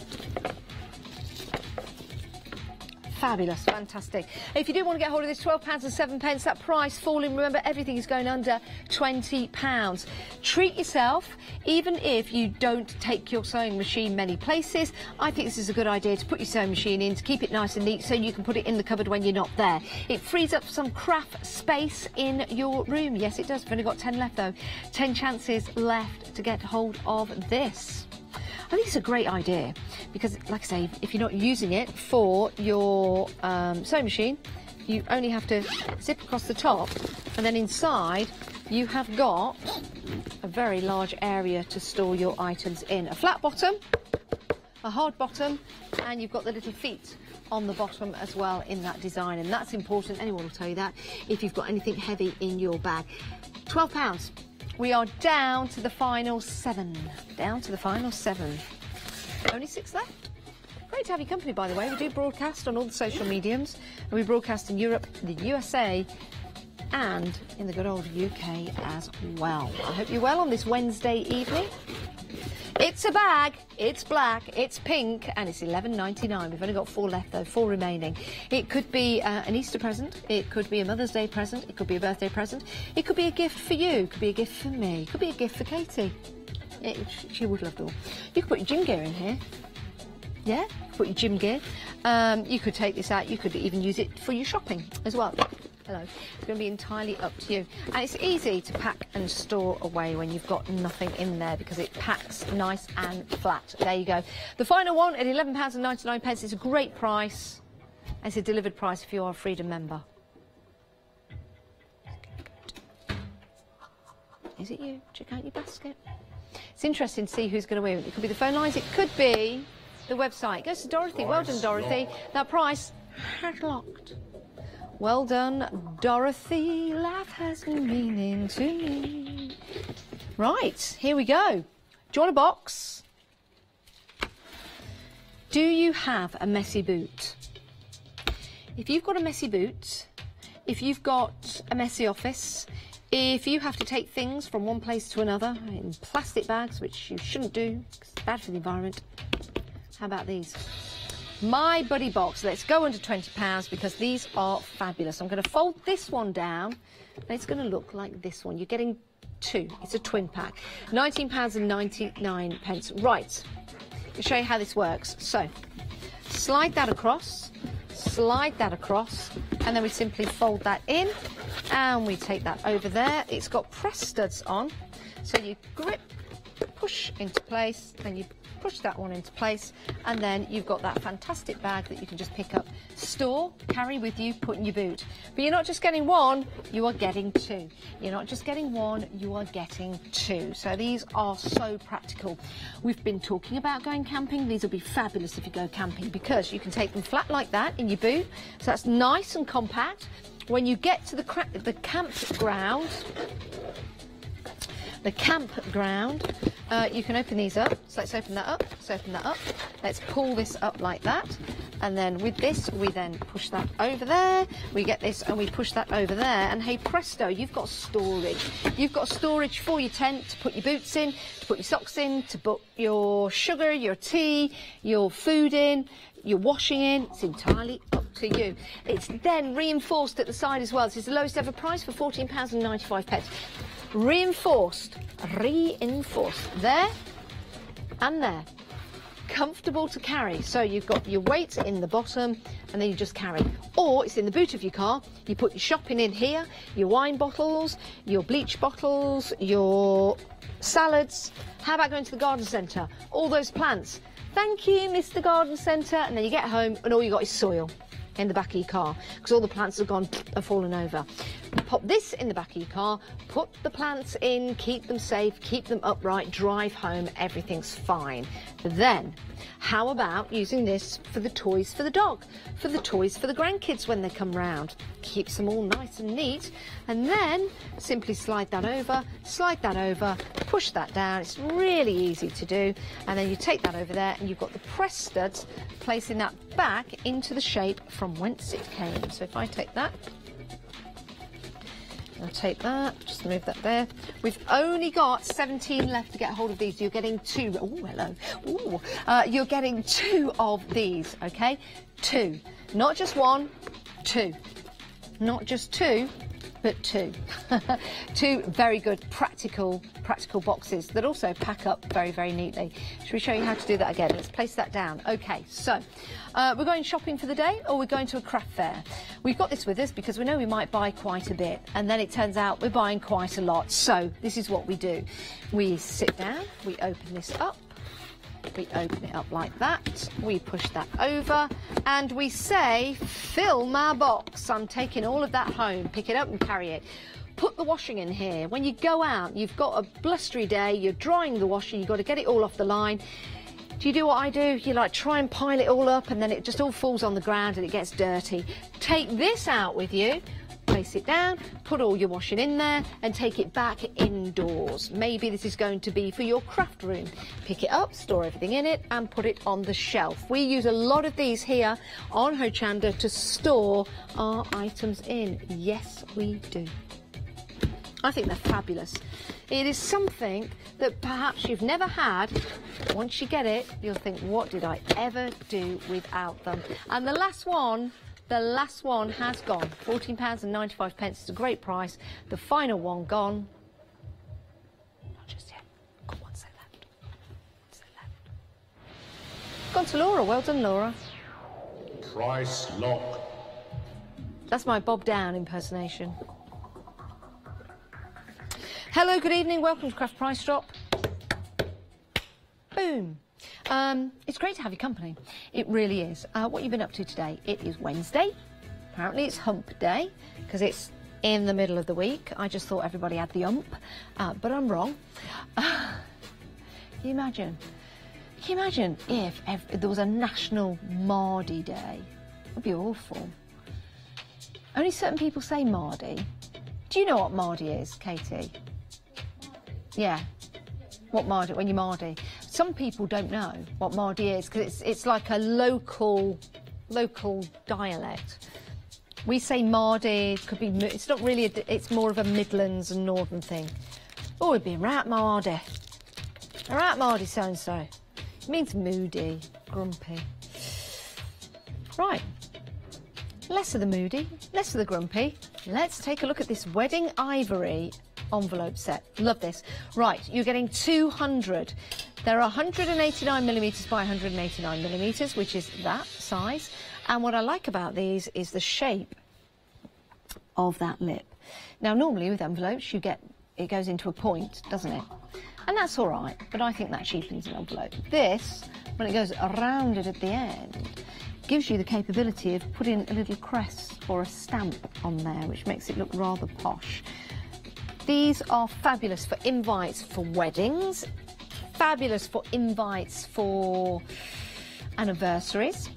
Fabulous, fantastic. If you do want to get hold of this, £12.07, that price falling. Remember, everything is going under £20. Treat yourself, even if you don't take your sewing machine many places. I think this is a good idea to put your sewing machine in, to keep it nice and neat so you can put it in the cupboard when you're not there. It frees up some craft space in your room. Yes, it does. We've only got 10 left, though. 10 chances left to get hold of this. I think it's a great idea because, like I say, if you're not using it for your sewing machine, you only have to zip across the top, and then inside you have got a very large area to store your items in. A flat bottom, a hard bottom, and you've got the little feet on the bottom as well in that design, and that's important. Anyone will tell you that if you've got anything heavy in your bag. £12. We are down to the final 7. Down to the final 7. Only 6 left. Great to have your company, by the way. We do broadcast on all the social mediums, and we broadcast in Europe, the USA, and in the good old UK as well. I hope you're well on this Wednesday evening. It's a bag, it's black, it's pink, and it's £11.99. We've only got 4 left, though, 4 remaining. It could be an Easter present, it could be a Mother's Day present, it could be a birthday present, it could be a gift for you, it could be a gift for me, it could be a gift for Katie. She would love it all. You could put your gym gear in here. Yeah, you could put your gym gear. You could take this out, you could even use it for your shopping as well. Hello. It's going to be entirely up to you. And it's easy to pack and store away when you've got nothing in there because it packs nice and flat. There you go. The final one at £11.99. It's a great price. It's a delivered price if you are a Freedom member. Is it you? Check out your basket. It's interesting to see who's going to win. It could be the phone lines. It could be the website. It goes to Dorothy. Well done, Dorothy. That price locked. Well done, Dorothy. Life has no meaning to me. Right, here we go. Do you want a box? Do you have a messy boot? If you've got a messy boot, if you've got a messy office, if you have to take things from one place to another in plastic bags, which you shouldn't do because it's bad for the environment, how about these? My buddy box. Let's go under £20 because these are fabulous. I'm going to fold this one down and it's going to look like this one. You're getting two. It's a twin pack. £19.99. Right. I'll show you how this works. So, slide that across, and then we simply fold that in, and we take that over there. It's got press studs on, so you grip, push into place, then you push that one into place, and then you've got that fantastic bag that you can just pick up, store, carry with you, put in your boot. But you're not just getting one, you are getting two. You're not just getting one, you are getting two. So these are so practical. We've been talking about going camping. These will be fabulous if you go camping because you can take them flat like that in your boot. So that's nice and compact. When you get to the campground, you can open these up. So let's open that up, Let's pull this up like that. And then with this, we then push that over there. We get this and we push that over there. And hey presto, you've got storage. You've got storage for your tent, to put your boots in, to put your socks in, to put your sugar, your tea, your food in, your washing in. It's entirely up to you. It's then reinforced at the side as well. This is the lowest ever price for £14.95. Reinforced there and there, comfortable to carry. So you've got your weight in the bottom and then you just carry, or it's in the boot of your car. You put your shopping in here, your wine bottles, your bleach bottles, your salads. How about going to the garden centre? All those plants. Thank you, Mr. Garden Centre. And then you get home and all you got is soil in the back of your car because all the plants have fallen over. Pop this in the back of your car, put the plants in, keep them safe, keep them upright, drive home, everything's fine. Then, how about using this for the toys for the dog, for the toys for the grandkids when they come round? Keeps them all nice and neat. And then simply slide that over, push that down. It's really easy to do. And then you take that over there and you've got the press studs placing that back into the shape from whence it came. So if I take that, I'll take that, just move that there. We've only got 17 left to get hold of these. You're getting two. Oh, hello. Ooh. You're getting two of these, okay? Two. Not just one, two. Not just two, but two. Two very good practical boxes that also pack up very, very neatly. Should we show you how to do that again? Let's place that down. Okay, so we're going shopping for the day or we're going to a craft fair. We've got this with us because we know we might buy quite a bit and then it turns out we're buying quite a lot. So this is what we do. We sit down, we open this up. We open it up like that, we push that over, and we say, fill my box. I'm taking all of that home, pick it up and carry it. Put the washing in here. When you go out, you've got a blustery day, you're drying the washing, you've got to get it all off the line. Do you do what I do? You like try and pile it all up and then it just all falls on the ground and it gets dirty. Take this out with you. Place it down, put all your washing in there and take it back indoors. Maybe this is going to be for your craft room. Pick it up, store everything in it and put it on the shelf. We use a lot of these here on Hochanda to store our items in. Yes, we do. I think they're fabulous. It is something that perhaps you've never had. Once you get it, you'll think, what did I ever do without them? And the last one has gone. £14.95. It's a great price. The final one gone. Not just yet. Got one set left. Gone to Laura. Well done, Laura. Price lock. That's my Bob Down impersonation. Hello, good evening. Welcome to Craft Price Drop. Boom. It's great to have your company. It really is. What you've been up to today? It is Wednesday. Apparently it's hump day because it's in the middle of the week. I just thought everybody had the ump, but I'm wrong. Can you imagine if there was a national Mardy day? It would be awful. Only certain people say Mardy. Do you know what Mardy is, Katie? Yeah. What Mardy, when you Mardy. Some people don't know what Mardy is because it's like a local dialect. We say Mardy, could be, it's not really, it's more of a Midlands and Northern thing. Oh, it'd be right Mardy. Right Mardy so-and-so. It means moody, grumpy. Right, less of the moody, less of the grumpy. Let's take a look at this wedding ivory envelope set. Love this. Right, you're getting 200. They're 189 millimetres by 189 millimetres, which is that size. And what I like about these is the shape of that lip. Now, normally with envelopes, it goes into a point, doesn't it? And that's all right, but I think that cheapens an envelope. This, when it goes around it at the end, gives you the capability of putting a little crest or a stamp on there, which makes it look rather posh. These are fabulous for invites for weddings, fabulous for invites for anniversaries,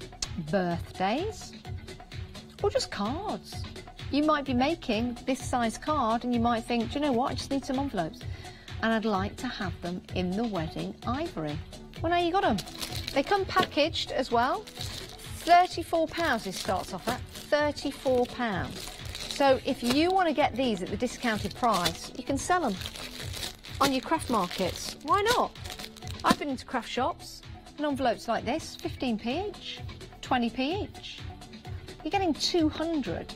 birthdays, or just cards. You might be making this size card and you might think, do you know what, I just need some envelopes. And I'd like to have them in the wedding ivory. Well, now you got them. They come packaged as well. £34 this starts off at, £34. So if you want to get these at the discounted price, you can sell them on your craft markets. Why not? I've been into craft shops and envelopes like this, 15p each, 20p each. You're getting 200.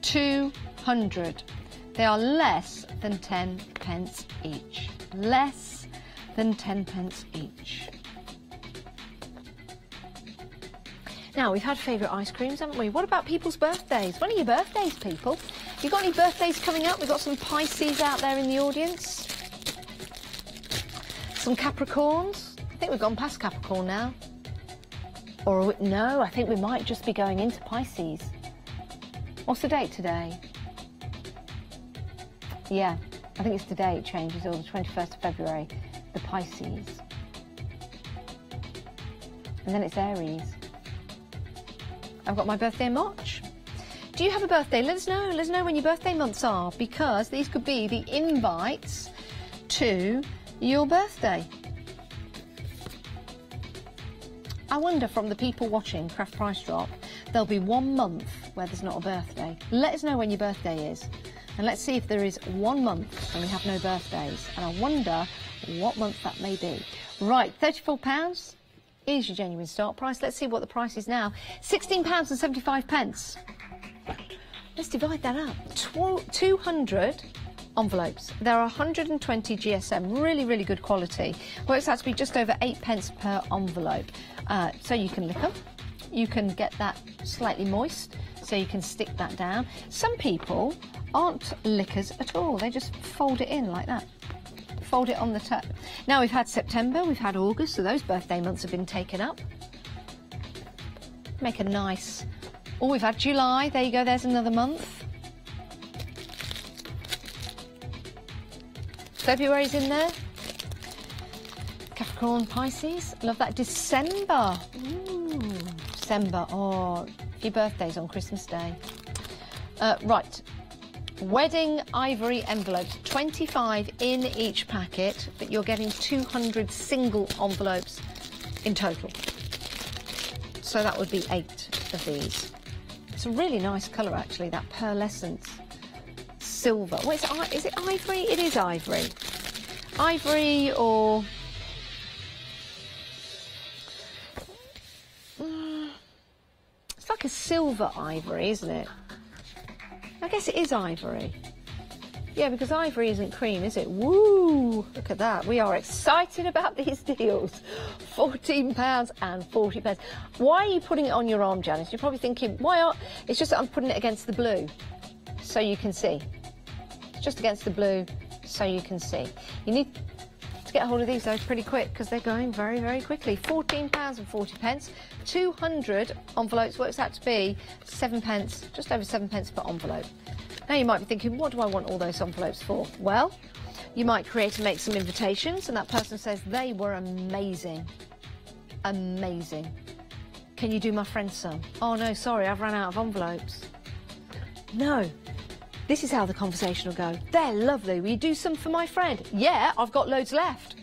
200. They are less than 10 pence each. Less than 10 pence each. Now, we've had favourite ice creams, haven't we? What about people's birthdays? When are your birthdays, people? You got any birthdays coming up? We've got some Pisces out there in the audience. Some Capricorns. I think we've gone past Capricorn now. Or, no, I think we might just be going into Pisces. What's the date today? Yeah, I think it's today it changes, or the 21st of February, the Pisces. And then it's Aries. I've got my birthday in March. Do you have a birthday? Let us know. Let us know when your birthday months are, because these could be the invites to your birthday. I wonder, from the people watching Craft Price Drop, there'll be 1 month where there's not a birthday. Let us know when your birthday is. And let's see if there is 1 month when we have no birthdays. And I wonder what month that may be. Right, £34 is your genuine start price. Let's see what the price is now. £16.75. Let's divide that up. 200 envelopes. There are 120 GSM, really, really good quality. Works out to be just over 8 pence per envelope. So you can lick them. You can get that slightly moist, so you can stick that down. Some people aren't lickers at all. They just fold it in like that. Fold it on the top. Now, we've had September, we've had August, so those birthday months have been taken up. Make a nice... Oh, we've had July. There you go, there's another month. February's in there. Capricorn, Pisces. Love that. December. Ooh, December. Oh, your birthday's on Christmas Day. Right. Wedding ivory envelopes, 25 in each packet, but you're getting 200 single envelopes in total. So that would be 8 of these. It's a really nice colour, actually, that pearlescent silver. What is it? Is it ivory? It is ivory. Ivory or... It's like a silver ivory, isn't it? I guess it is ivory. Yeah, because ivory isn't cream, is it? Woo! Look at that. We are excited about these deals. £14.40. Why are you putting it on your arm, Janice? You're probably thinking, why are... It's just that I'm putting it against the blue, so you can see. It's just against the blue, so you can see. You need to get a hold of these, though, pretty quick, because they're going very, very quickly. £14.40. 200 envelopes works out to be 7 pence, just over 7 pence per envelope. Now you might be thinking, what do I want all those envelopes for? Well, you might create and make some invitations, and that person says they were amazing. Amazing. Can you do my friend's some? Oh no, sorry, I've run out of envelopes. No. This is how the conversation will go. They're lovely. Will you do some for my friend? Yeah, I've got loads left.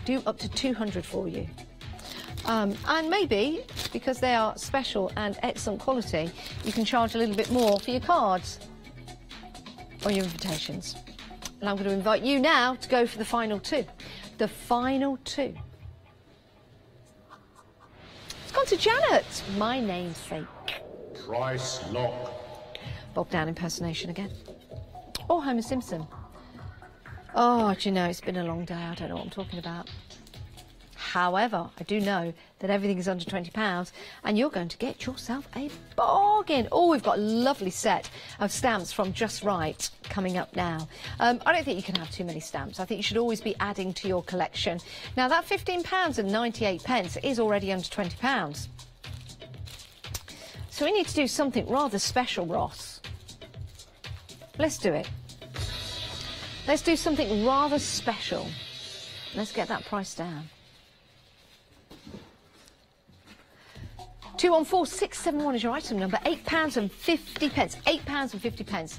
Do up to 200 for you. And maybe, because they are special and excellent quality, you can charge a little bit more for your cards or your invitations. And I'm going to invite you now to go for the final 2. The final 2. gone to Janet, my namesake. Price lock. Bob Down impersonation again. Or Homer Simpson. Oh, do you know, it's been a long day. I don't know what I'm talking about. However, I do know that everything is under £20 and you're going to get yourself a bargain. Oh, we've got a lovely set of stamps from Just Right coming up now. I don't think you can have too many stamps. I think you should always be adding to your collection. Now, that £15.98 is already under £20. So we need to do something rather special, Ross. Let's do it. Let's do something rather special. Let's get that price down. 214671 is your item number. £8.50. £8.50.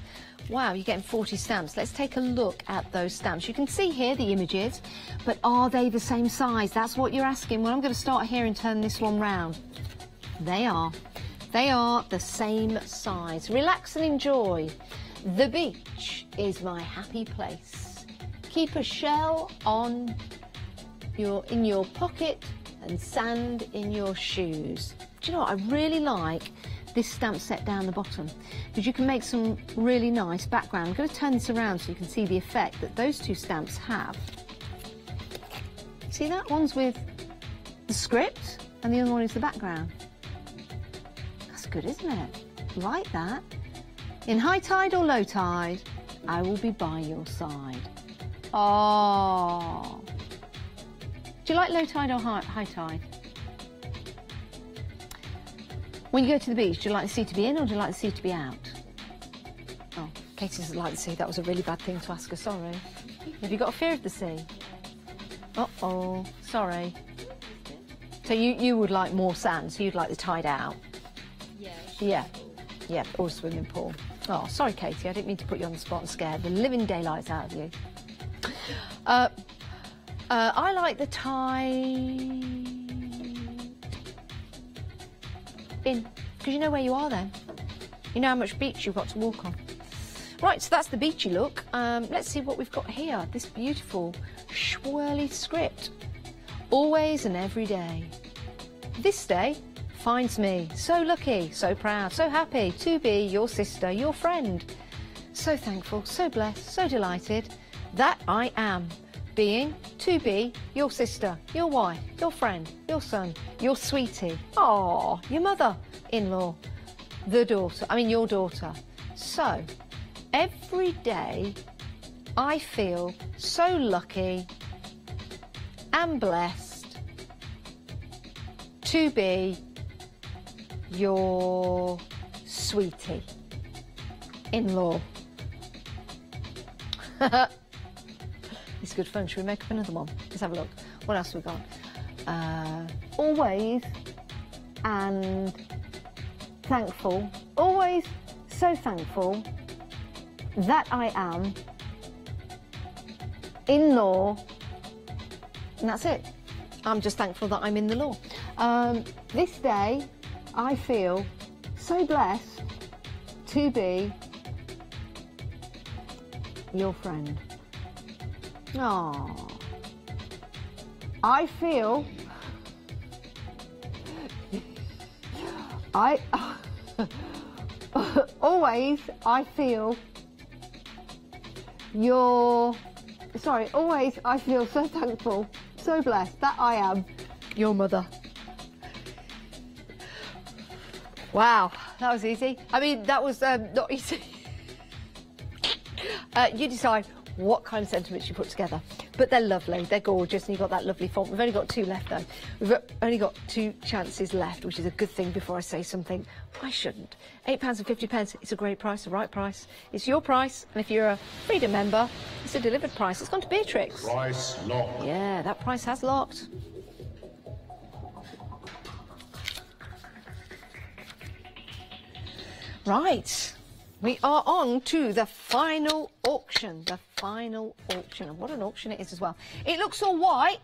Wow, you're getting 40 stamps. Let's take a look at those stamps. You can see here the images, but are they the same size? That's what you're asking. Well, I'm going to start here and turn this one round. They are. They are the same size. Relax and enjoy. The beach is my happy place. Keep a shell in your pocket and sand in your shoes. Do you know what? I really like this stamp set down the bottom because you can make some really nice background. I'm going to turn this around so you can see the effect that those two stamps have. See that? One's with the script and the other one is the background. That's good, isn't it? Like that. In high tide or low tide, I will be by your side. Oh. Do you like low tide or high tide? When you go to the beach, do you like the sea to be in or do you like the sea to be out? Oh, Katie doesn't like the sea. That was a really bad thing to ask her, sorry. Have you got a fear of the sea? Uh-oh, sorry. So you would like more sand, so you'd like the tide out? Yeah. Yeah, or a swimming pool. Oh, sorry, Katie, I didn't mean to put you on the spot and scare the living daylights out of you. I like the tide in, because you know where you are then. You know how much beach you've got to walk on. Right, so that's the beachy look. Let's see what we've got here. This beautiful swirly script. Always and every day. This day finds me so lucky, so proud, so happy to be your sister, your friend. So thankful, so blessed, so delighted that I am to be your sister, your wife, your friend, your son, your sweetie, oh, your mother-in-law, your daughter. So, every day I feel so lucky and blessed to be your sweetie in-law. It's good fun. Should we make up another one? Let's have a look. What else have we got? Always and thankful. Always so thankful that I am in law. And that's it. I'm just thankful that I'm in the law. This day, I feel so blessed to be your friend. Oh, I feel always I feel so thankful, so blessed that I am your mother. Wow, that was easy. I mean, that was not easy. You decide what kind of sentiments you put together. But they're lovely, they're gorgeous, and you've got that lovely font. We've only got two left, though. We've only got 2 chances left, which is a good thing before I say something I shouldn't. £8.50, it's a great price, the right price. It's your price, and if you're a Freedom member, it's a delivered price. It's gone to Beatrix. Price lock. Yeah, that price has locked. Right. We are on to the final auction. The final auction. And what an auction it is as well. It looks all white,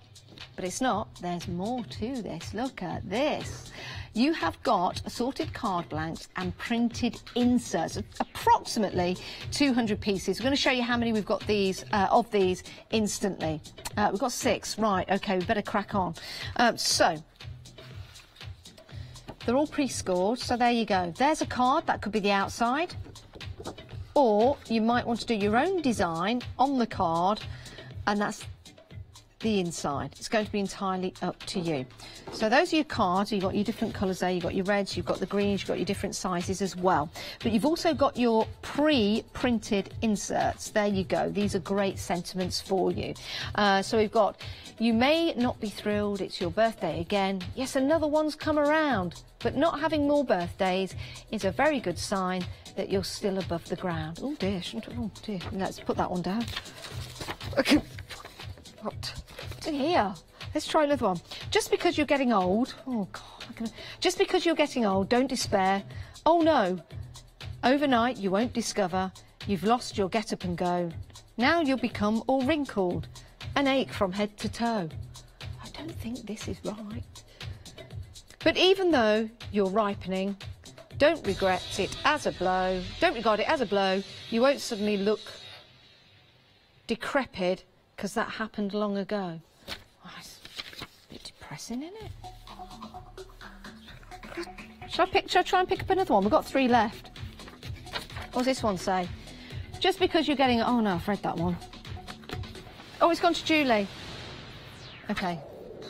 but it's not. There's more to this. Look at this. You have got assorted card blanks and printed inserts, approximately 200 pieces. We're going to show you how many we've got of these instantly. We've got 6. Right, OK, we better crack on. So, They're all pre-scored, so there you go. There's a card, that could be the outside. Or you might want to do your own design on the card, and that's the inside. It's going to be entirely up to you. So those are your cards. You've got your different colours there. You've got your reds, you've got the greens, you've got your different sizes as well. But you've also got your pre-printed inserts. There you go. These are great sentiments for you. So we've got, you may not be thrilled, it's your birthday again. Yes, another one's come around. But not having more birthdays is a very good sign that you're still above the ground. Oh dear, oh dear. Let's put that one down. Okay. What? Here, let's try another one. Just because you're getting old, oh God, just because you're getting old, don't despair. Oh no, overnight you won't discover you've lost your get up and go. Now you'll become all wrinkled, an ache from head to toe. I don't think this is right. But even though you're ripening, don't regret it as a blow. Don't regard it as a blow. You won't suddenly look decrepit because that happened long ago. Oh, it's a bit depressing, isn't it? Shall I try and pick up another one? We've got 3 left. What does this one say? Just because you're getting... Oh, no, I've read that one. Oh, it's gone to Julie. OK.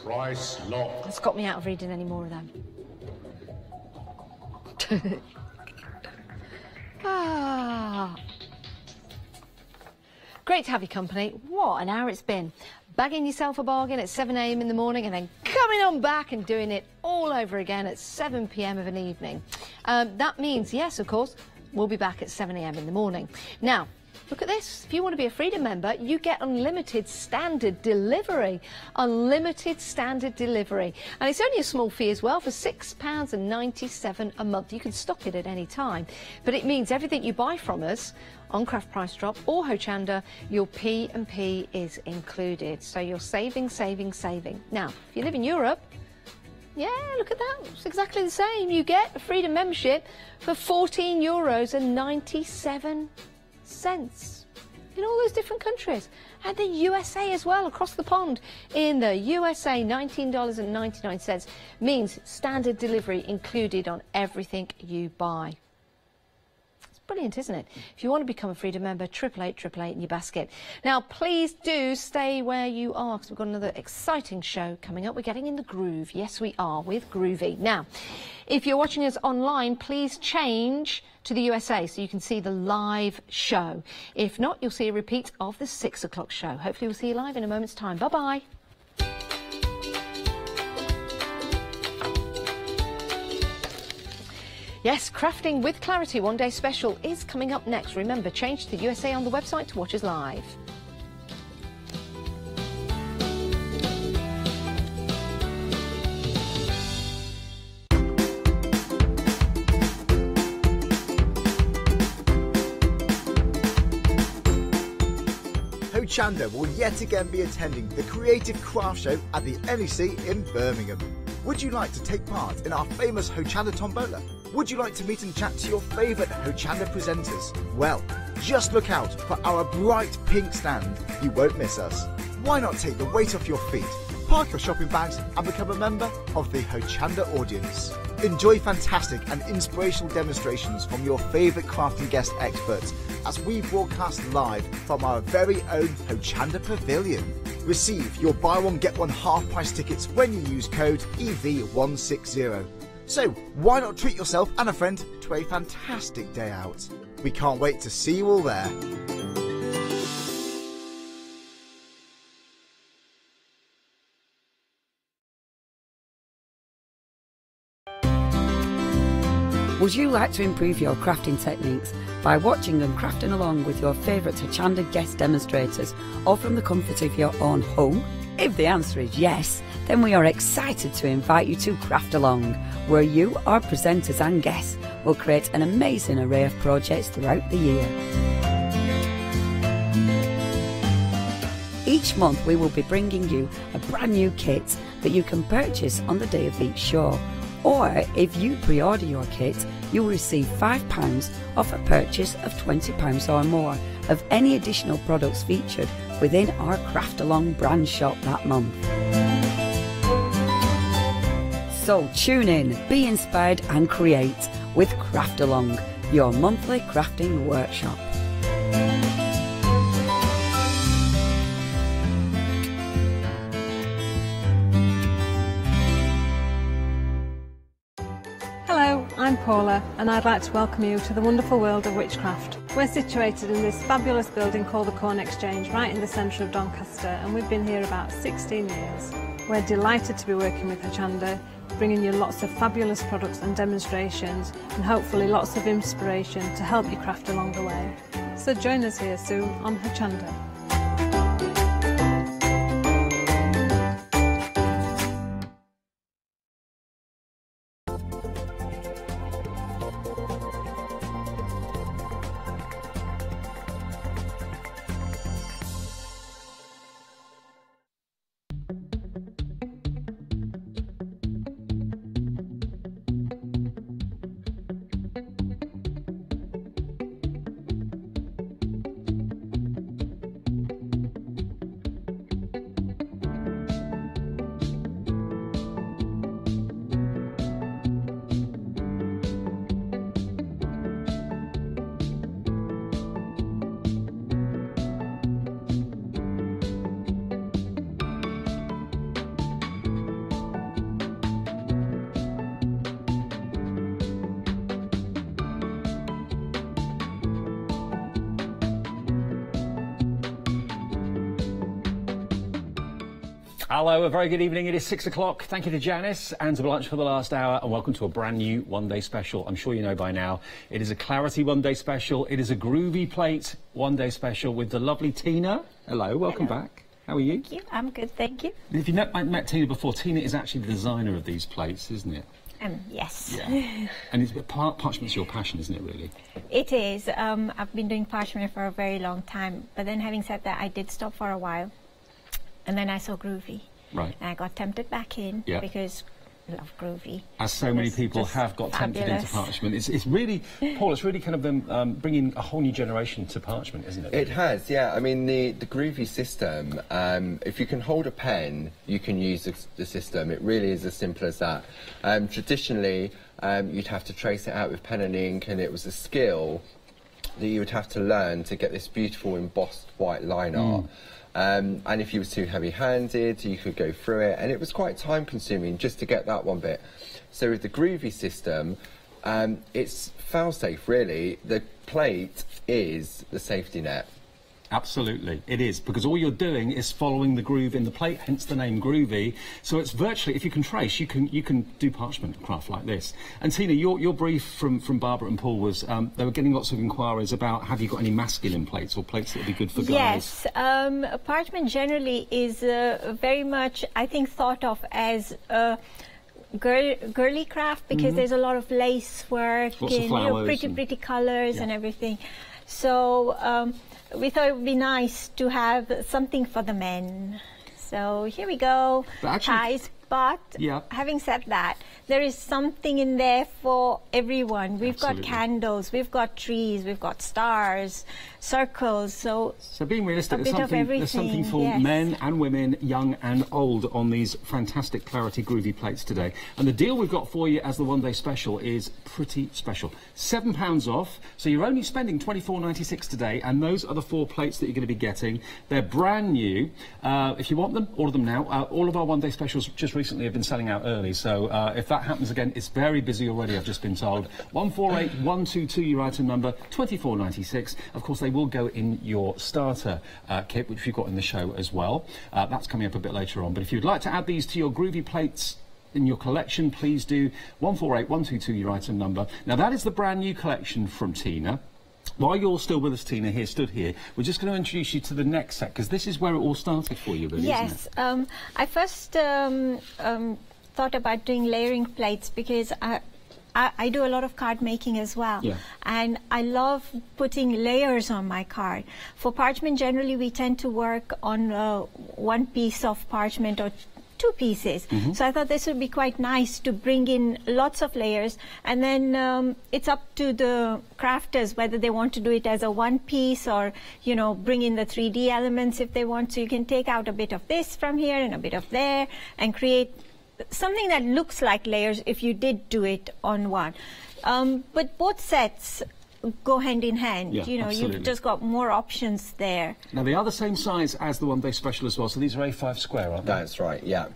Price lock. It's got me out of reading any more of them. Great to have your company. What an hour it's been. Bagging yourself a bargain at 7 a.m. in the morning and then coming on back and doing it all over again at 7 p.m. of an evening. That means, yes, of course, we'll be back at 7 a.m. in the morning. Now, look at this. If you want to be a Freedom member, you get unlimited standard delivery. Unlimited standard delivery. And it's only a small fee as well for £6.97 a month. You can stop it at any time. But it means everything you buy from us on Craft Price Drop or Hochanda, your P&P is included. So you're saving, saving, saving. Now, if you live in Europe, yeah, look at that. It's exactly the same. You get a Freedom membership for €14.97 in all those different countries, and the USA as well, across the pond. In the USA, $19.99 means standard delivery included on everything you buy. It's brilliant, isn't it? If you want to become a Freedom member, 888 in your basket. Now, please do stay where you are, because we've got another exciting show coming up. We're getting in the groove. Yes, we are, with Groovy. Now, if you're watching us online, please change to the USA so you can see the live show. If not, you'll see a repeat of the 6 o'clock show. Hopefully we'll see you live in a moment's time. Bye-bye. Yes, Crafting with Clarity One Day Special is coming up next. Remember, change to the USA on the website to watch us live. Hochanda will yet again be attending the Creative Craft Show at the NEC in Birmingham. Would you like to take part in our famous Hochanda Tombola? Would you like to meet and chat to your favourite Hochanda presenters? Well, just look out for our bright pink stand. You won't miss us. Why not take the weight off your feet, park your shopping bags and become a member of the Hochanda audience? Enjoy fantastic and inspirational demonstrations from your favourite crafting guest experts as we broadcast live from our very own Hochanda Pavilion. Receive your buy one get one half price tickets when you use code EV160. So why not treat yourself and a friend to a fantastic day out? We can't wait to see you all there. Would you like to improve your crafting techniques by watching and crafting along with your favourite Hochanda guest demonstrators, or from the comfort of your own home? If the answer is yes, then we are excited to invite you to Craft Along, where you, our presenters and guests, will create an amazing array of projects throughout the year. Each month we will be bringing you a brand new kit that you can purchase on the day of each show. Or if you pre-order your kit, you will receive £5 off a purchase of £20 or more of any additional products featured within our Craft Along brand shop that month. So tune in, be inspired and create with Craft Along, your monthly crafting workshop. Hello, I'm Paula and I'd like to welcome you to the wonderful world of witchcraft. We're situated in this fabulous building called the Corn Exchange, right in the centre of Doncaster, and we've been here about 16 years. We're delighted to be working with Hochanda, bringing you lots of fabulous products and demonstrations, and hopefully lots of inspiration to help you craft along the way. So join us here soon on Hochanda. Hello, a very good evening. It is 6 o'clock. Thank you to Janice and to Blanche for the last hour, and welcome to a brand new one-day special. I'm sure you know by now, it is a Clarity one-day special. It is a Groovy Plate one-day special with the lovely Tina. Hello, welcome back. How are you? Thank you. I'm good, thank you. If you've met Tina before, Tina is actually the designer of these plates, isn't it? Yes. Yeah. And parchment's your passion, isn't it, really? It is. I've been doing parchment for a very long time, but then having said that, I did stop for a while, and then I saw Groovy. Right. And I got tempted back in because I love Groovy. As so many people have got tempted into parchment. It's really, Paul, it's really kind of bringing a whole new generation to parchment, isn't it? It has, yeah. I mean, the Groovy system, if you can hold a pen, you can use the system. It really is as simple as that. Traditionally, you'd have to trace it out with pen and ink, and it was a skill that you would have to learn to get this beautiful embossed white line art. And if you were too heavy-handed, you could go through it, and it was quite time-consuming just to get that one bit. So with the Groovy system, it's fail-safe, really. The plate is the safety net. Absolutely, it is, because all you're doing is following the groove in the plate, hence the name Groovy. So it's virtually, if you can trace, you can do parchment craft like this. And Tina, your brief from Barbara and Paul was they were getting lots of inquiries about, have you got any masculine plates or plates that would be good for guys? Yes, parchment generally is very much, I think, thought of as girly craft, because there's a lot of lace work, lots and of flowers, pretty colours and everything. So we thought it would be nice to have something for the men. So here we go, ties. But having said that, there is something in there for everyone. We've got candles, we've got trees, we've got stars, circles. So being realistic, there's something for men and women, young and old, on these fantastic Clarity Groovy plates today. And the deal we've got for you as the one-day special is pretty special. £7 off, so you're only spending £24.96 today, and those are the 4 plates that you're going to be getting. They're brand new. If you want them, order them now. All of our one-day specials just recently have been selling out early, so if that happens again, it's very busy already, I've just been told. 148122, your item number, £24.96. Of course, they will go in your starter kit, which we've got in the show as well. That's coming up a bit later on, but if you'd like to add these to your Groovy plates in your collection, please do. 148122, your item number. Now, that is the brand new collection from Tina. While you're still with us, Tina, stood here, we're just going to introduce you to the next set, because this is where it all started for you, really, isn't it? I first thought about doing layering plates because I do a lot of card making as well. And I love putting layers on my card. For parchment, generally, we tend to work on one piece of parchment or 2 pieces. So I thought this would be quite nice to bring in lots of layers, and then it's up to the crafters whether they want to do it as a one piece or, you know, bring in the 3D elements if they want. So you can take out a bit of this from here and a bit of there and create something that looks like layers if you did do it on one. But both sets go hand in hand. Yeah, you know, absolutely. you've just got more options there. Now, they are the same size as the one-day special as well, so these are A5 square, aren't they? That's right, yeah.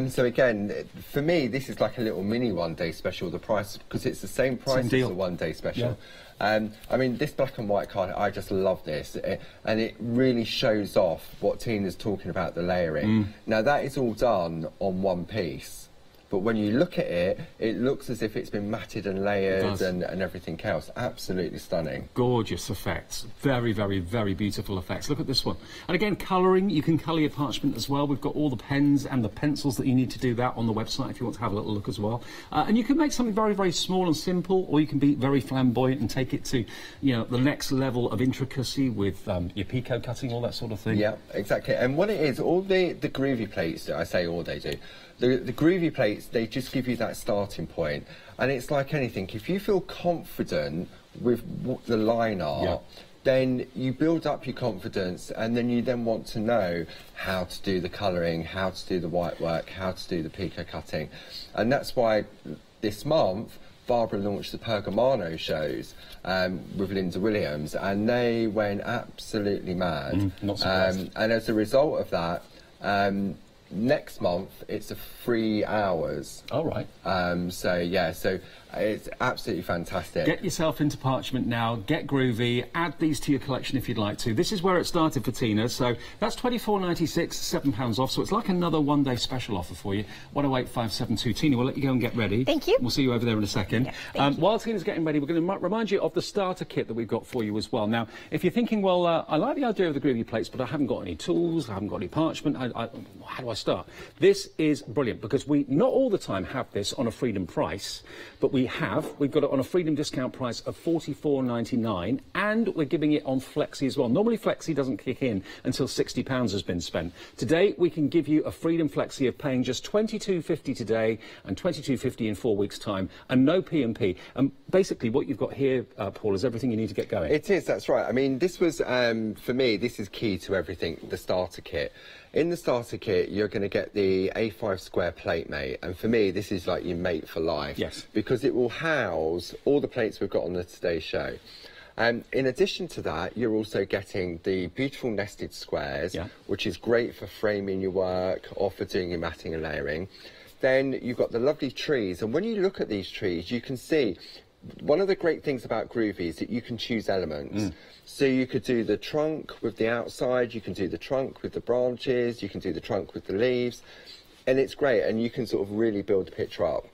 So again, for me, this is like a little mini one-day special, the price, because it's the same price as the one-day special. Yeah. I mean, this black and white card, I just love this, and it really shows off what Tina's talking about, the layering. Now, that is all done on one piece. But when you look at it, it looks as if it's been matted and layered and everything else. Absolutely stunning. Gorgeous effects. Very, very, very beautiful effects. Look at this one. And again, colouring. You can colour your parchment as well. We've got all the pens and the pencils that you need to do that on the website if you want to have a little look as well. And you can make something very, very small and simple, or you can be very flamboyant and take it to, you know, the next level of intricacy with your picot cutting, all that sort of thing. Yeah, exactly. And what it is, all the groovy plates, I say all they do, the groovy plates, they just give you that starting point. And it's like anything, if you feel confident with what the line art, then you build up your confidence, and then you then want to know how to do the colouring, how to do the white work, how to do the picot cutting. And that's why this month, Barbara launched the Pergamano shows with Linda Williams, and they went absolutely mad. Not surprised. And as a result of that, next month it's a 3 hours. All right. So yeah, so it's absolutely fantastic. Get yourself into parchment now, get groovy, add these to your collection if you'd like to. This is where it started for Tina, so that's £24.96, £7 off, so it's like another one-day special offer for you. 108572. Tina, we'll let you go and get ready. Thank you. We'll see you over there in a second. Yeah, while Tina's getting ready, we're going to remind you of the starter kit that we've got for you as well. Now, if you're thinking, well, I like the idea of the groovy plates, but I haven't got any tools, I haven't got any parchment, how do I start? This is brilliant, because we not all the time have this on a Freedom price, but we've got it on a Freedom discount price of $44.99, and we're giving it on Flexi as well. Normally Flexi doesn't kick in until £60 has been spent. Today we can give you a Freedom Flexi of paying just $22.50 today and $22.50 in 4 weeks' time, and no P&P. And basically what you've got here, Paul, is everything you need to get going. It is, that's right. I mean, this was, for me, this is key to everything, the starter kit. In the starter kit, you're going to get the A5 square plate mate, and for me, this is like your mate for life. Yes. Because it will house all the plates we've got on the Today Show. In addition to that, you're also getting the beautiful nested squares, which is great for framing your work or for doing your matting and layering. Then you've got the lovely trees, and when you look at these trees, you can see one of the great things about Groovy is that you can choose elements. So you could do the trunk with the outside, you can do the trunk with the branches, you can do the trunk with the leaves, and it's great, and you can sort of really build the picture up.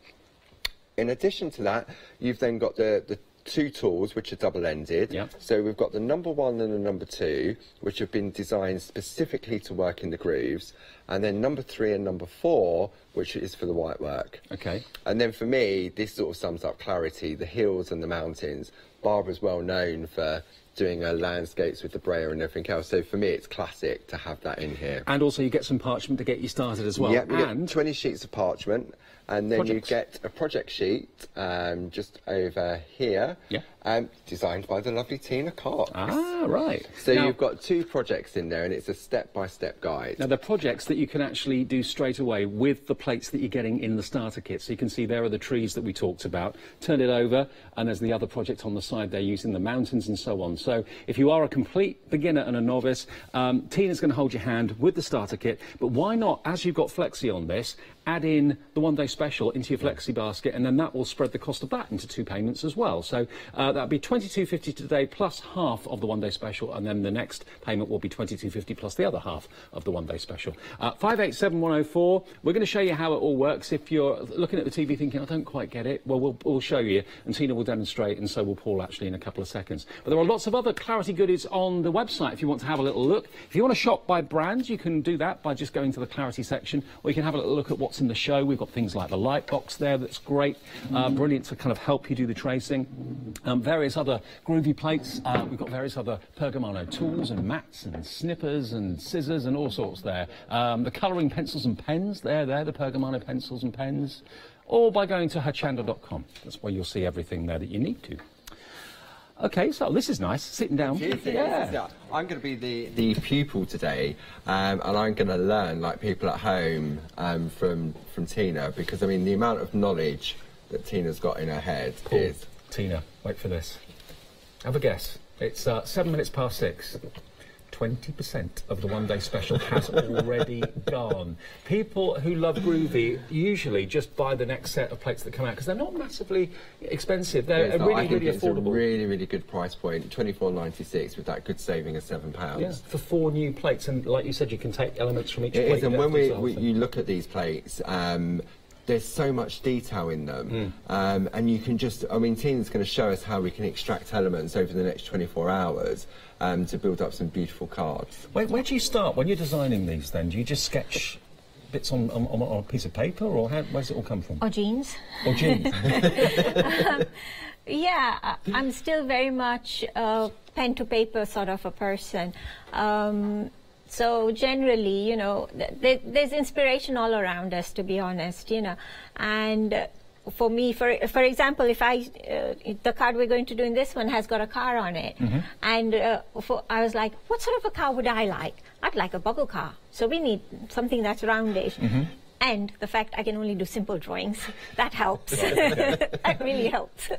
In addition to that, you've then got the two tools which are double-ended. So we've got the number 1 and the number 2, which have been designed specifically to work in the grooves, and then number 3 and number 4, which is for the white work. Okay. And then for me, this sort of sums up clarity, the hills and the mountains. Barbara's well known for doing her landscapes with the brayer and everything else, so for me it's classic to have that in here. And also you get some parchment to get you started as well. Yeah, you get 20 sheets of parchment, and then you get a project sheet just over here, designed by the lovely Tina Cox. Ah, right. So now, you've got 2 projects in there, and it's a step-by-step guide. Now, they're projects that you can actually do straight away with the plates that you're getting in the starter kit. So you can see there are the trees that we talked about. Turn it over, and there's the other project on the side there using the mountains and so on. So if you are a complete beginner and a novice, Tina's going to hold your hand with the starter kit. But why not, as you've got Flexi on this, add in the one-day special into your Flexi basket, and then that will spread the cost of that into 2 payments as well. So that'll be $22.50 today plus half of the one-day special, and then the next payment will be $22.50 plus the other half of the one-day special. 587104. We're going to show you how it all works. If you're looking at the TV thinking, I don't quite get it, well, we'll show you, and Tina will demonstrate, and so will Paul actually in a couple of seconds. But there are lots of other Clarity goodies on the website if you want to have a little look. If you want to shop by brand, you can do that by just going to the Clarity section, or you can have a little look at what's in the show. We've got things like the light box there that's great, brilliant to kind of help you do the tracing. Various other groovy plates. We've got various other Pergamano tools and mats and snippers and scissors and all sorts there. The colouring pencils and pens, they're the Pergamano pencils and pens. Or by going to Hochanda.com. That's where you'll see everything there that you need to. OK, so this is nice, sitting down. Yeah. I'm going to be the pupil today, and I'm going to learn, like people at home, from Tina, because, I mean, the amount of knowledge that Tina's got in her head is... Tina, wait for this. Have a guess. It's 7 minutes past 6. 20% of the one-day special has already gone. People who love Groovy usually just buy the next set of plates that come out because they're not massively expensive. They're really affordable. It's a really good price point. $24.96 with that good saving of £7. Yeah, for 4 new plates, and like you said, you can take elements from each plate. It is, and when you look at these plates. There's so much detail in them, and you can just, I mean, Tina's going to show us how we can extract elements over the next 24 hours to build up some beautiful cards. Where do you start when you're designing these then? Do you just sketch bits on a piece of paper, or where does it all come from? Or jeans. Or jeans. Yeah, I'm still very much pen to paper sort of a person. So generally, you know, there's inspiration all around us, to be honest, you know. And for me, for example, if the card we're going to do in this one has got a car on it, and I was like, what sort of a car would I like? I'd like a bubble car. So we need something that's roundish. And the fact I can only do simple drawings, that helps. That really helps.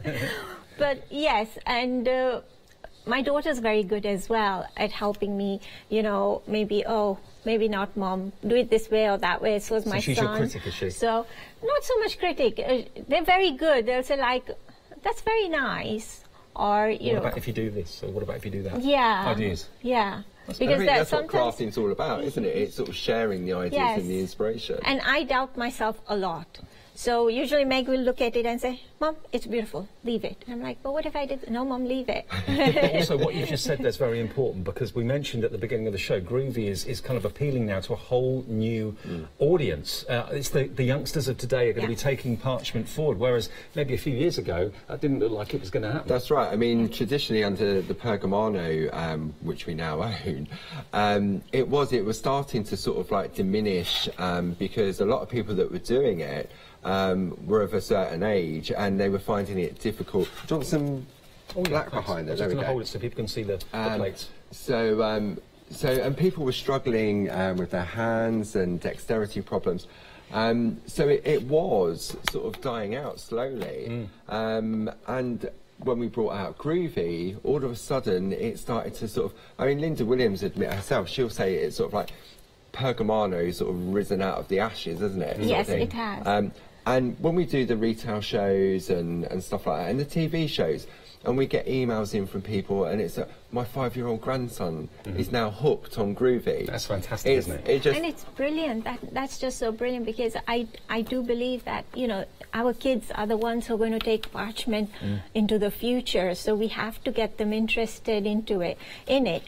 But yes, and my daughter's very good as well at helping me, you know, maybe not, Mom, do it this way or that way. So is my son. She's your critic, is she? So, not so much critic. They're very good. They'll say, like, that's very nice. Or, you know. What about if you do this? Or what about if you do that? Yeah. Ideas. Yeah. Because that's what crafting's all about, isn't it? It's sort of sharing the ideas and the inspiration. And I doubt myself a lot. So usually Meg will look at it and say, Mom, it's beautiful, leave it. And I'm like, but what if I did? No, Mom, leave it. But also, what you've just said there's very important, because we mentioned at the beginning of the show, Groovy is kind of appealing now to a whole new audience. It's the youngsters of today are going to be taking parchment forward, whereas maybe a few years ago, that didn't look like it was going to happen. That's right. I mean, traditionally under the Pergamano, which we now own, it was starting to sort of like diminish because a lot of people that were doing it were of a certain age, and they were finding it difficult. Do you want some black behind there? I'm just going to hold it so people can see the plates. So, and people were struggling with their hands and dexterity problems. So it was sort of dying out slowly. And when we brought out Groovy, all of a sudden it started to sort of, I mean, Linda Williams admit herself, she'll say it's sort of like Pergamano sort of risen out of the ashes, isn't it? Yes, it has. And when we do the retail shows and stuff like that, and the TV shows, and we get emails in from people, and it's my 5-year-old grandson is now hooked on Groovy. That's fantastic, isn't it? And it's brilliant. That's just so brilliant, because I do believe that, you know, our kids are the ones who are going to take parchment into the future. So we have to get them interested in it.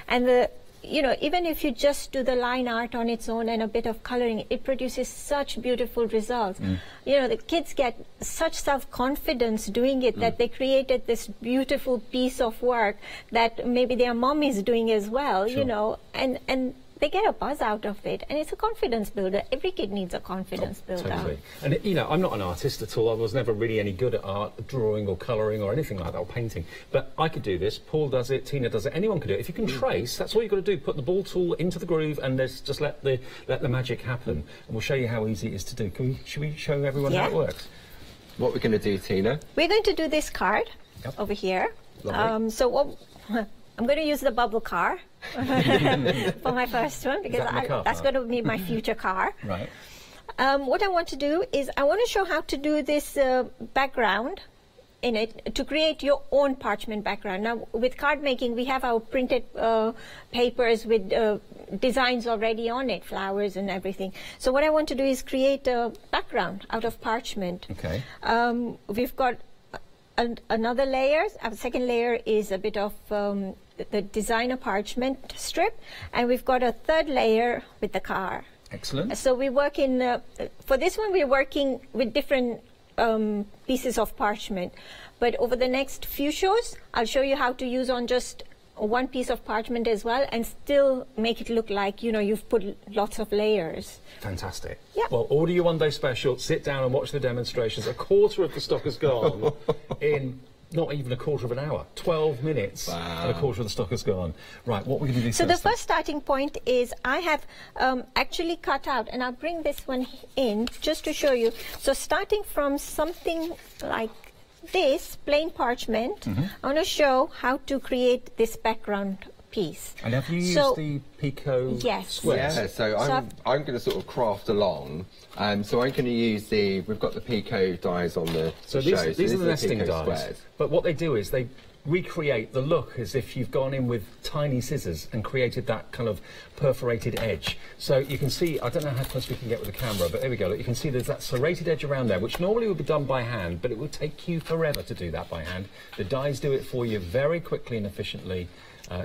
And the, you know, even if you just do the line art on its own and a bit of coloring, it produces such beautiful results. You know, the kids get such self-confidence doing it that they created this beautiful piece of work that maybe their mom is doing as well, you know, and they get a buzz out of it, and it's a confidence builder. Every kid needs a confidence builder. Totally. And, you know, I'm not an artist at all. I was never really any good at art, drawing or colouring or anything like that, or painting. But I could do this. Paul does it. Tina does it. Anyone can do it. If you can trace, that's all you've got to do. Put the ball tool into the groove and just let the magic happen. And we'll show you how easy it is to do. Should we show everyone how it works? What we're going to do, Tina? We're going to do this card over here. So what... I'm going to use the bubble car for my first one, because that's going to be my future car. Right. What I want to do is I want to show how to do this background in it to create your own parchment background. Now, with card making, we have our printed papers with designs already on it, flowers and everything. So what I want to do is create a background out of parchment. Okay. We've got another layer. Our second layer is a bit of the designer parchment strip, and we've got a third layer with the car. Excellent. So we work in for this one we're working with different pieces of parchment, but over the next few shows I'll show you how to use on just one piece of parchment as well, and still make it look like, you know, you've put lots of layers. Fantastic. Yeah. Well, order your one-day special, sit down and watch the demonstrations. A quarter of the stock has gone in not even a quarter of an hour. 12 minutes and a quarter of the stock has gone. Right, what we're going to do So first? the first starting point is I have actually cut out, and I'll bring this one in just to show you. So starting from something like this, plain parchment, I want to show how to create this background piece. And have you used the Pico squares? Yeah, so I'm going to sort of craft along. So I'm going to use we've got the Pico dies on the show. These are the nesting dies. Squares. But what they do is they recreate the look as if you've gone in with tiny scissors and created that kind of perforated edge. So you can see, I don't know how close we can get with the camera, but there we go. Look, you can see there's that serrated edge around there, which normally would be done by hand, but it would take you forever to do that by hand. The dies do it for you very quickly and efficiently,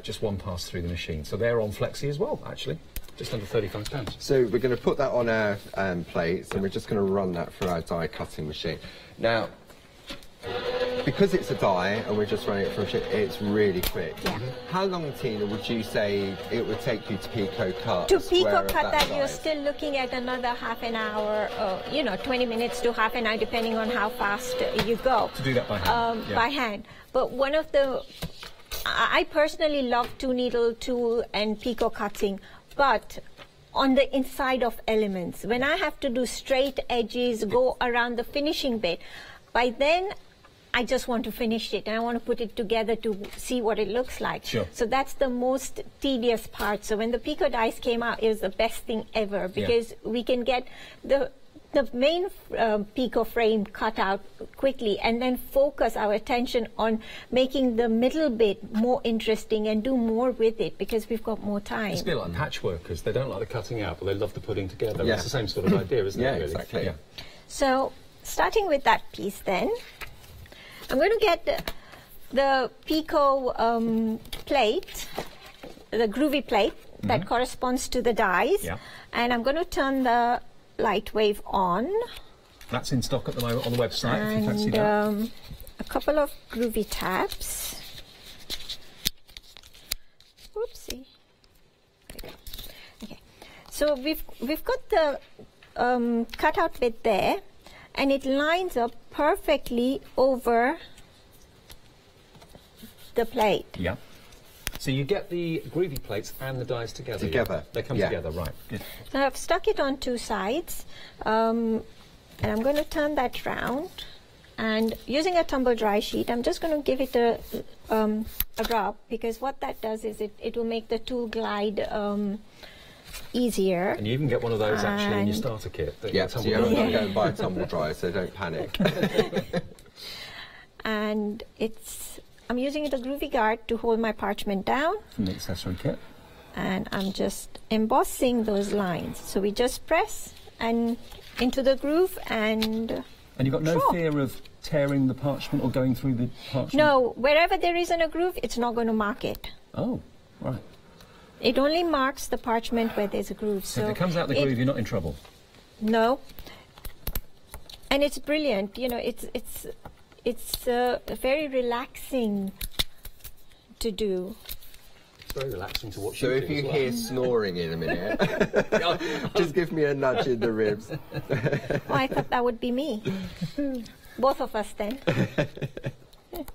just one pass through the machine. So they're on flexi as well, actually. Just under £35. So we're going to put that on our plates, and we're just going to run that through our die cutting machine. Now, because it's a die and we're just running it from a machine, it's really quick. Yeah. How long, Tina, would you say it would take you to Pico cut? To Pico cut that, you're still looking at another half an hour, 20 minutes to half an hour, depending on how fast you go. To do that by hand. By hand. But one of the... I personally love 2-needle tool and Pico cutting, but on the inside of elements, when I have to do straight edges, go around the finishing bit, by then I just want to finish it and I want to put it together to see what it looks like. Sure. So that's the most tedious part. So when the Pico dies came out, it was the best thing ever, because we can get the main Pico frame cut out quickly and then focus our attention on making the middle bit more interesting and do more with it, because we've got more time. It's a bit like patchworkers. They don't like the cutting out, but they love the putting together. Yeah. It's the same sort of idea, isn't it? Yeah, really? exactly. Yeah. So starting with that piece then, I'm going to get the Pico plate, the groovy plate that corresponds to the dies, and I'm going to turn the light wave on. That's in stock at the moment on the website, and, if you fancy that. A couple of groovy tabs. Whoopsie. There we go. Okay. So we've got the cutout bit there, and it lines up perfectly over the plate. Yeah. So you get the groovy plates and the dies together. Together. They come together, right. Good. So I've stuck it on two sides, and I'm going to turn that round. And using a tumble dry sheet, I'm just going to give it a rub, because what that does is it will make the tool glide easier. And you even get one of those actually in your starter kit. Yeah, so you haven't got to go and buy a tumble dryer, so don't panic. And I'm using the groovy guard to hold my parchment down. From the accessory kit. And I'm just embossing those lines. So we just press and into the groove and you've got no fear of tearing the parchment or going through the parchment? No, wherever there isn't a groove, it's not going to mark it. Oh, right. It only marks the parchment where there's a groove. So if it comes out the groove, you're not in trouble? No. And it's brilliant. You know, it's very relaxing to do. It's very relaxing to watch. So if you hear snoring in a minute, just give me a nudge in the ribs. Oh, I thought that would be me. Both of us then.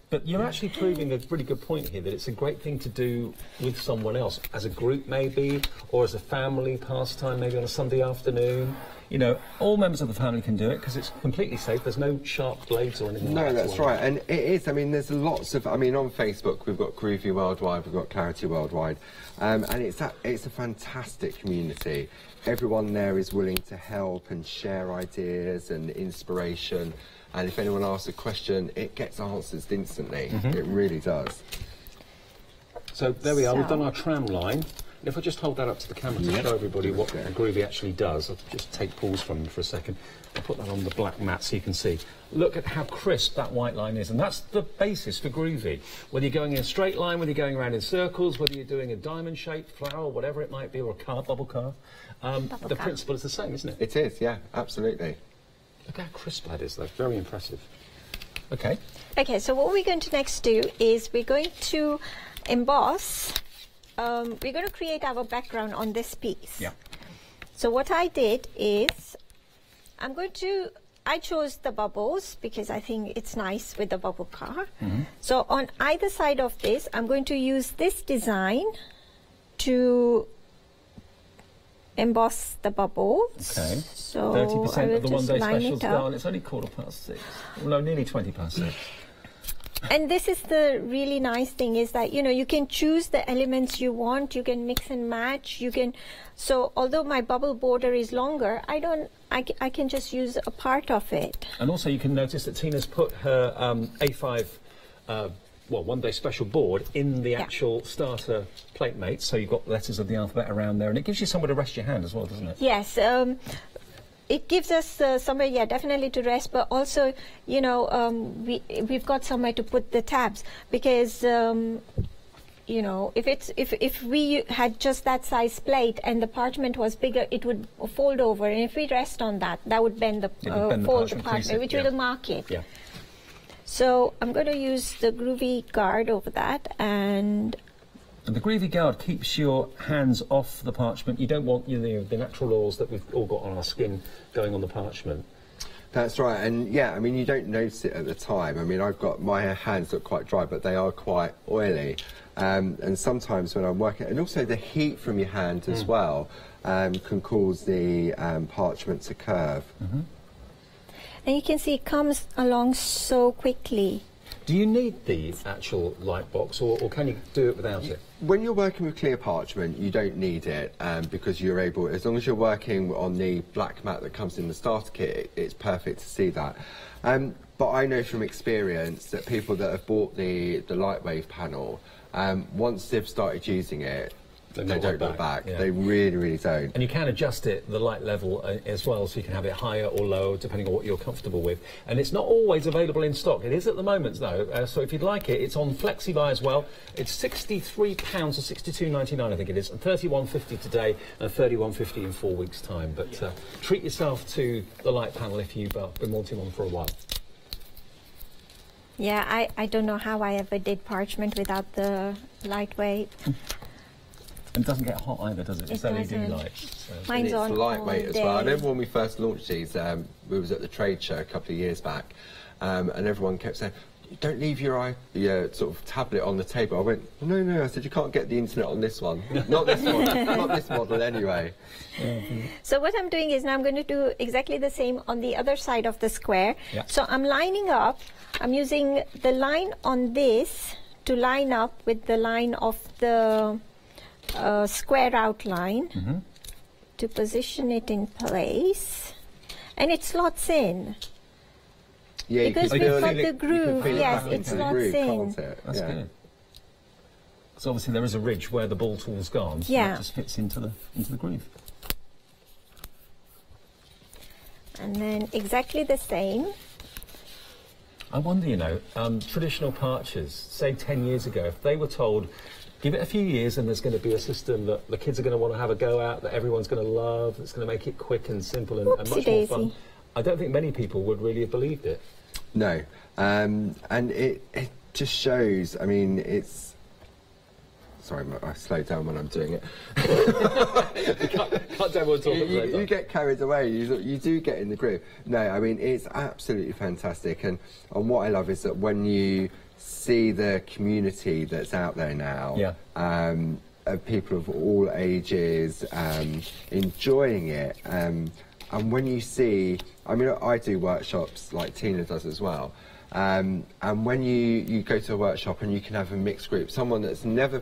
But you're actually proving a pretty good point here, that it's a great thing to do with someone else, as a group maybe, or as a family pastime, maybe on a Sunday afternoon. You know, all members of the family can do it because it's completely safe. There's no sharp blades or anything like that. No, that's right. And it is, I mean, there's lots of, I mean, on Facebook we've got Groovy Worldwide, we've got Clarity Worldwide, and it's a fantastic community. Everyone there is willing to help and share ideas and inspiration. And if anyone asks a question, it gets answers instantly. It really does. So there we are, we've done our tram line. And if I just hold that up to the camera to show everybody what Groovy actually does, I'll just take pause from them for a second. I'll put that on the black mat so you can see. Look at how crisp that white line is, and that's the basis for Groovy. Whether you're going in a straight line, whether you're going around in circles, whether you're doing a diamond-shaped flower, whatever it might be, or a car, bubble car, the principle is the same, isn't it? It is, yeah, absolutely. Look how crisp that is, though. Very impressive. Okay. Okay, so what we're going to next do is we're going to emboss. We're going to create our background on this piece. Yeah. So what I did is I'm going to I chose the bubbles because I think it's nice with the bubble car. So on either side of this, I'm going to use this design to emboss the bubbles. Okay. So 30% of the one-day special's gone. It's only 6:15. Well, no, nearly 6:20. And this is the really nice thing, is that, you know, you can choose the elements you want, you can mix and match, you can, so although my bubble border is longer, I can just use a part of it. And also you can notice that Tina's put her A5 one-day special board in the actual starter plate mates, so you've got letters of the alphabet around there, and it gives you somewhere to rest your hand as well, doesn't it? Yes. It gives us somewhere, yeah, definitely to rest, but also, you know, we've got somewhere to put the tabs, because you know, if we had just that size plate and the parchment was bigger, it would fold over, and if we rest on that, that would bend the fold the parchment, which will mark it. Yeah. So I'm going to use the groovy guard over that, and the groovy guard keeps your hands off the parchment. You don't want, you know, the natural oils that we've all got on our skin going on the parchment. That's right, and yeah, I mean, you don't notice it at the time. I mean, I've got, my hands look quite dry, but they are quite oily. And sometimes when I'm working, and also the heat from your hand as well, can cause the parchment to curve. And you can see it comes along so quickly. Do you need the actual light box, or can you do it without it? When you're working with clear parchment, you don't need it, because you're able, as long as you're working on the black mat that comes in the starter kit, it's perfect to see that. But I know from experience that people that have bought the Lightwave panel, once they've started using it, they don't look back. Yeah. They really, really don't. And you can adjust it, the light level as well, so you can have it higher or lower, depending on what you're comfortable with. And it's not always available in stock. It is at the moment, though. So if you'd like it, it's on FlexiBuy as well. It's £63 or £62.99, I think it is, and £31.50 today, and £31.50 in 4 weeks' time. But treat yourself to the light panel if you've been wanting one for a while. Yeah, I don't know how I ever did parchment without the lightweight. And it doesn't get hot either, does it? It's LED light. So. Mine's on lightweight as well. I remember when we first launched these, we was at the trade show a couple of years back, and everyone kept saying, don't leave your sort of tablet on the table. I went, no, I said, you can't get the internet on this one. Not this one, not this model anyway. So what I'm doing is now I'm going to do exactly the same on the other side of the square. Yeah. So I'm lining up, I'm using the line on this to line up with the line of the square outline to position it in place, and it slots in. Yeah, because we've got the groove. Yes, it slots in. That's good. So obviously there is a ridge where the ball tool's gone, so it just fits into the groove. And then exactly the same. I wonder, you know, traditional parchers, say 10 years ago, if they were told, give it a few years and there's going to be a system that the kids are going to want to have a go at, that everyone's going to love, that's going to make it quick and simple and much more fun, I don't think many people would really have believed it. No, and it just shows, I mean, it's... Sorry, I slow down when I'm doing it. Can't everyone talk you get carried away, you do get in the groove. No, I mean, it's absolutely fantastic, and what I love is that when you see the community that's out there now, of people of all ages enjoying it, and when you see, I mean, I do workshops like Tina does as well, and when you go to a workshop and you can have a mixed group, someone that's never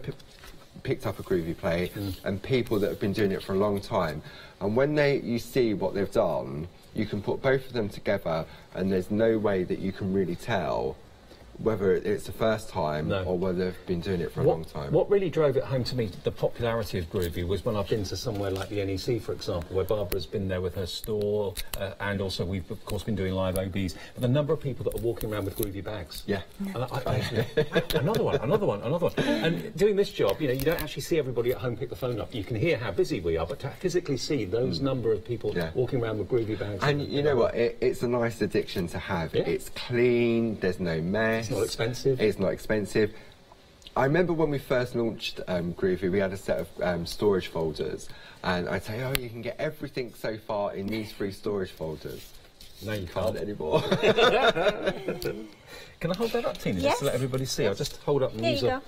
picked up a groovy plate and people that have been doing it for a long time, and when you see what they've done, you can put both of them together and there's no way that you can really tell whether it's the first time or whether they've been doing it for a long time. What really drove it home to me, the popularity of groovy, was when I've been to somewhere like the NEC, for example, where Barbara's been there with her store, and also we've, of course, been doing live OBs, but the number of people that are walking around with groovy bags. Yeah. And another one. And doing this job, you know, you don't actually see everybody at home pick the phone up. You can hear how busy we are, but to physically see those number of people walking around with groovy bags. And you know what? It's a nice addiction to have. Yeah. It's clean, there's no mess. It's not expensive. It's not expensive. I remember when we first launched Groovy, we had a set of storage folders, and I'd say, oh, you can get everything so far in these 3 storage folders. No, you can't anymore. Can I hold that up, Tina, Yes. just to let everybody see? I'll just hold up and There use you a... go.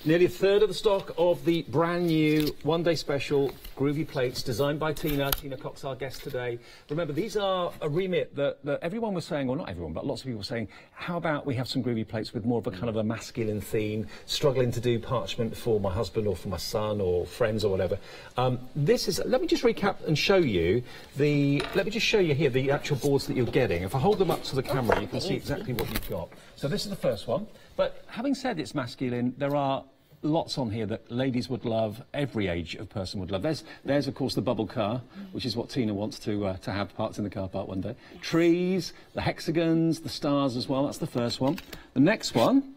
Nearly a third of the stock of the brand new one-day special groovy plates designed by Tina. Tina Cox, our guest today. Remember, these are a remit that everyone was saying, or not everyone, but lots of people were saying, how about we have some groovy plates with more of a kind of a masculine theme, struggling to do parchment for my husband or for my son or friends or whatever. This is, let me just recap and show you let me just show you here the actual boards that you're getting. If I hold them up to the camera, you can see exactly what you've got. So this is the first one. But having said it's masculine, there are lots on here that ladies would love, every age of person would love. There's of course the bubble car, which is what Tina wants to have parked in the car park one day. Yes. Trees, the hexagons, the stars as well. That's the first one. The next one,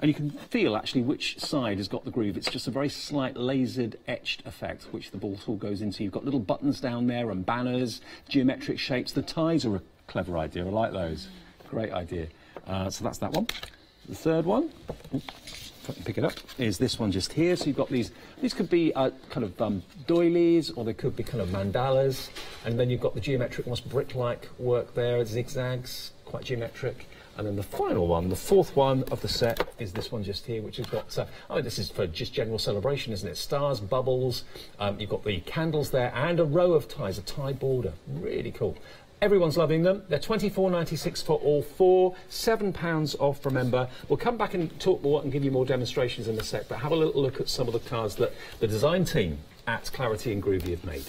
and you can feel actually which side has got the groove. It's just a very slight lasered etched effect, which the ball all goes into. You've got little buttons down there and banners, geometric shapes. The ties are a clever idea. I like those. Great idea. So that's that one. The third one, if I can pick it up, is this one just here. So you've got these could be kind of doilies, or they could be kind of mandalas, and then you've got the geometric, almost brick-like work there, zigzags, quite geometric. And then the final one, the fourth one of the set, is this one just here, which has got, this is for just general celebration, isn't it? Stars, bubbles, you've got the candles there, and a row of ties, a tie border. Really cool. Everyone's loving them. They're £24.96 for all four, £7 off, remember. We'll come back and talk more and give you more demonstrations in a sec, but have a little look at some of the cars that the design team at Clarity and Groovy have made.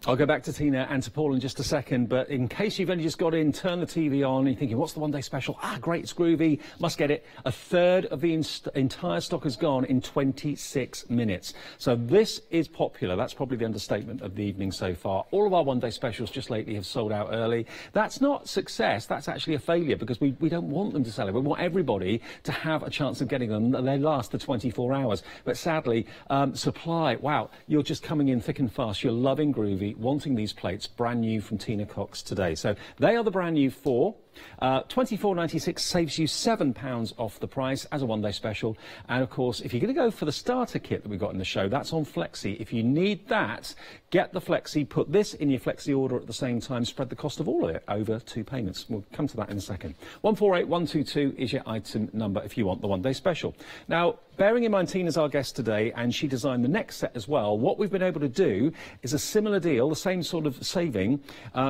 I'll go back to Tina and to Paul in just a second, but in case you've only just got in, turn the TV on, and you're thinking, what's the one-day special? Ah, great, it's groovy, must get it. A third of the entire stock has gone in 26 minutes. So this is popular. That's probably the understatement of the evening so far. All of our one-day specials just lately have sold out early. That's not success, that's actually a failure, because we don't want them to sell it. We want everybody to have a chance of getting them. They last the 24 hours. But sadly, supply, wow, you're just coming in thick and fast. You're loving groovy, wanting these plates, brand new from Tina Cox today. So they are the brand new four. £24.96 saves you £7 off the price as a one-day special. And of course, if you're going to go for the starter kit that we've got in the show, that's on Flexi. If you need that, get the Flexi, put this in your Flexi order at the same time, spread the cost of all of it over 2 payments. We'll come to that in a second. 148122 is your item number if you want the one-day special. Now, bearing in mind Tina's our guest today, and she designed the next set as well, what we've been able to do is a similar deal, the same sort of saving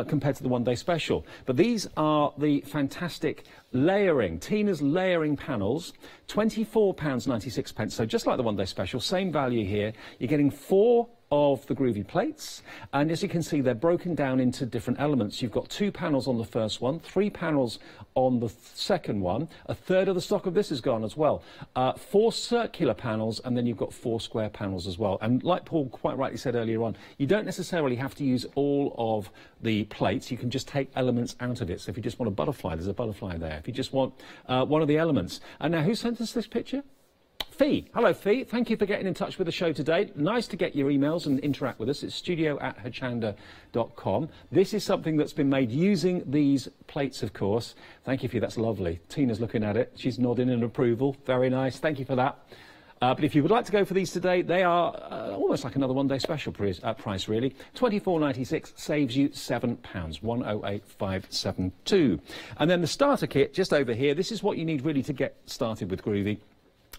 compared to the one-day special. But these are the fantastic layering, Tina's layering panels, £24.96. So just like the one-day special, same value here. You're getting 4 of the groovy plates, and as you can see, they're broken down into different elements. You've got 2 panels on the first one, 3 panels on the second one. A third of the stock of this is gone as well. 4 circular panels, and then you've got 4 square panels as well. And like Paul quite rightly said earlier on, you don't necessarily have to use all of the plates. You can just take elements out of it. So if you just want a butterfly, there's a butterfly there. If you just want one of the elements. And now, who sent us this picture? Fee. Hello, Fee. Thank you for getting in touch with the show today. Nice to get your emails and interact with us. It's studio@hochanda.com. This is something that's been made using these plates, of course. Thank you, Fee. That's lovely. Tina's looking at it. She's nodding in approval. Very nice. Thank you for that. But if you would like to go for these today, they are almost like another one-day special price, really. £24.96 saves you £7, 108572. And then the starter kit, just over here, this is what you need really to get started with groovy.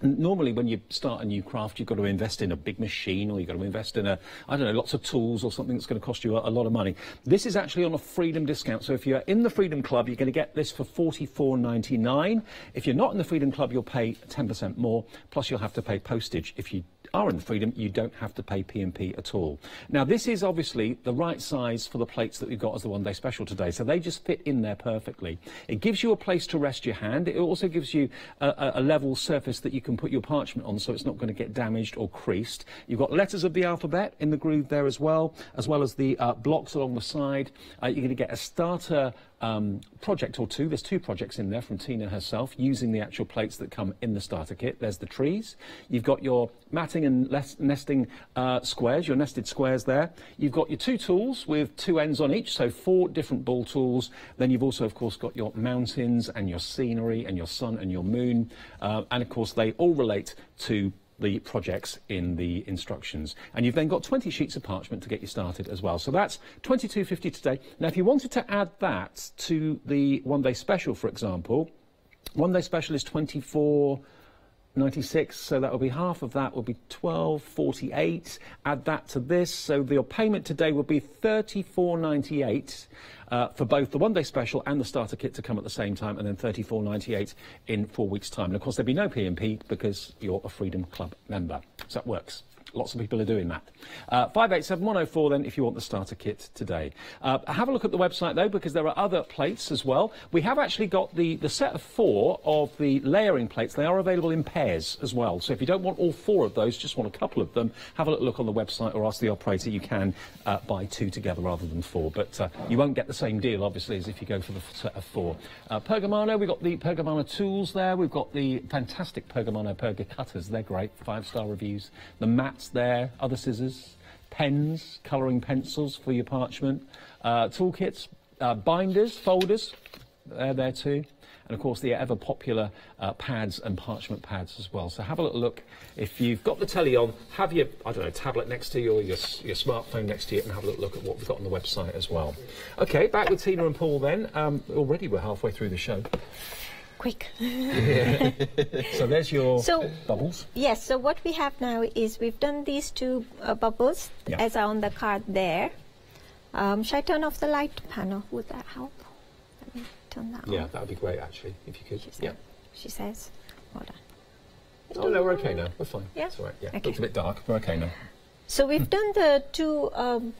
Normally, when you start a new craft, you've got to invest in a big machine, or you've got to invest in lots of tools or something that's going to cost you a lot of money. This is actually on a Freedom discount. So if you're in the Freedom Club, you're going to get this for £44.99. If you're not in the Freedom Club, you'll pay 10% more. Plus, you'll have to pay postage if you are in the Freedom, you don't have to pay P&P at all. Now, this is obviously the right size for the plates that we've got as the one-day special today, so they just fit in there perfectly. It gives you a place to rest your hand. It also gives you a level surface that you can put your parchment on, so it's not going to get damaged or creased. You've got letters of the alphabet in the groove there as well as the blocks along the side. You're going to get a starter project or two. There's 2 projects in there from Tina herself, using the actual plates that come in the starter kit. There's the trees. You've got your matting and nesting squares, your nested squares there. You've got your 2 tools with 2 ends on each, so 4 different ball tools. Then you've also, of course, got your mountains and your scenery and your sun and your moon. And, of course, they all relate to the projects in the instructions. And you've then got 20 sheets of parchment to get you started as well. So that's £22.50 today. Now, if you wanted to add that to the one-day special, for example, one-day special is £24.96, so that will be half of that will be £12.48. Add that to this, so your payment today will be £34.98 for both the one-day special and the starter kit to come at the same time, and then £34.98 in 4 weeks' time. And of course, there'll be no P&P because you're a Freedom Club member. So that works. Lots of people are doing that. 587104 then if you want the starter kit today. Have a look at the website though, because there are other plates as well. We have actually got the set of 4 of the layering plates. They are available in pairs as well. So if you don't want all 4 of those, just want a couple of them, have a look on the website or ask the operator. You can buy 2 together rather than 4. But you won't get the same deal, obviously, as if you go for the set of 4. Pergamano, we've got the Pergamano tools there. We've got the fantastic Pergamano Perga cutters. They're great, 5-star reviews. The mats there, other scissors, pens, colouring pencils for your parchment, toolkits, binders, folders, they're there too, and of course the ever popular pads and parchment pads as well. So have a little look. If you've got the telly on, have your, I don't know, tablet next to you or your smartphone next to you, and have a little look at what we've got on the website as well. Okay, back with Tina and Paul then. Already we're halfway through the show. Quick. Yeah. So there's your bubbles. Yes, so what we have now is we've done these 2 bubbles as are on the card there. Shall I turn off the light panel? Would that help? Let me turn that on. Yeah, that would be great actually, if you could. She says, hold on. Oh no, we're okay now. We're fine. Yeah? It's all right. Yeah, okay. Looks a bit dark. We're okay now. So we've done the 2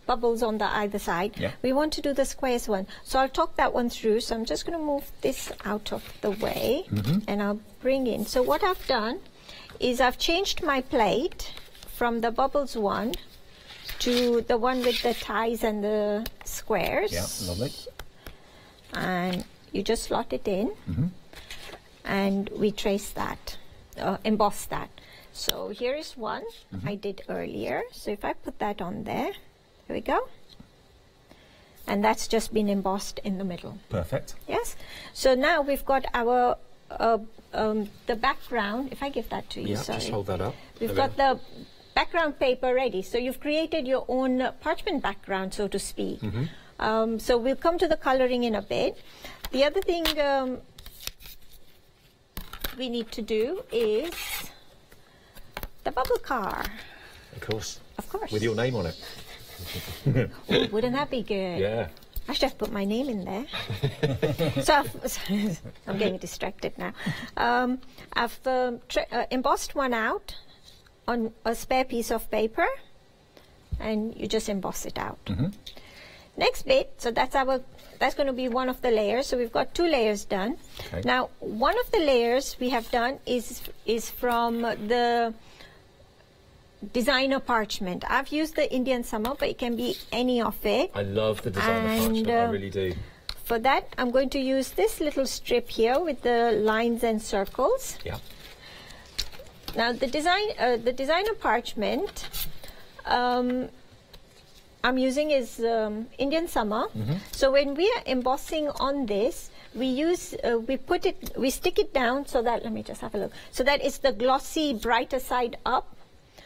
bubbles on the either side. Yeah. We want to do the squares one. So I'll talk that one through. So I'm just going to move this out of the way and I'll bring in. So what I've done is I've changed my plate from the bubbles one to the one with the ties and the squares. Yeah, lovely. And you just slot it in and we trace that, emboss that. So here is one I did earlier. So if I put that on there, here we go. And that's just been embossed in the middle. Perfect. Yes. So now we've got our, the background. If I give that to you, yeah, sorry. just hold that up. We've got the background paper ready. So you've created your own parchment background, so to speak. So we'll come to the colouring in a bit. The other thing we need to do is the bubble car. Of course. Of course. With your name on it. Oh, wouldn't that be good? Yeah. I should have put my name in there. So I'm getting distracted now. I've embossed one out on a spare piece of paper, and you just emboss it out. Next bit, so that's going to be one of the layers. So we've got 2 layers done. Okay. Now, one of the layers we have done is from the designer parchment. I've used the Indian Summer, but it can be any of it. I love the designer parchment, I really do. For that, I'm going to use this little strip here with the lines and circles. Yeah. Now, the designer parchment I'm using is Indian Summer. So when we are embossing on this, we stick it down so that, let me just have a look, so that it's the glossy, brighter side up.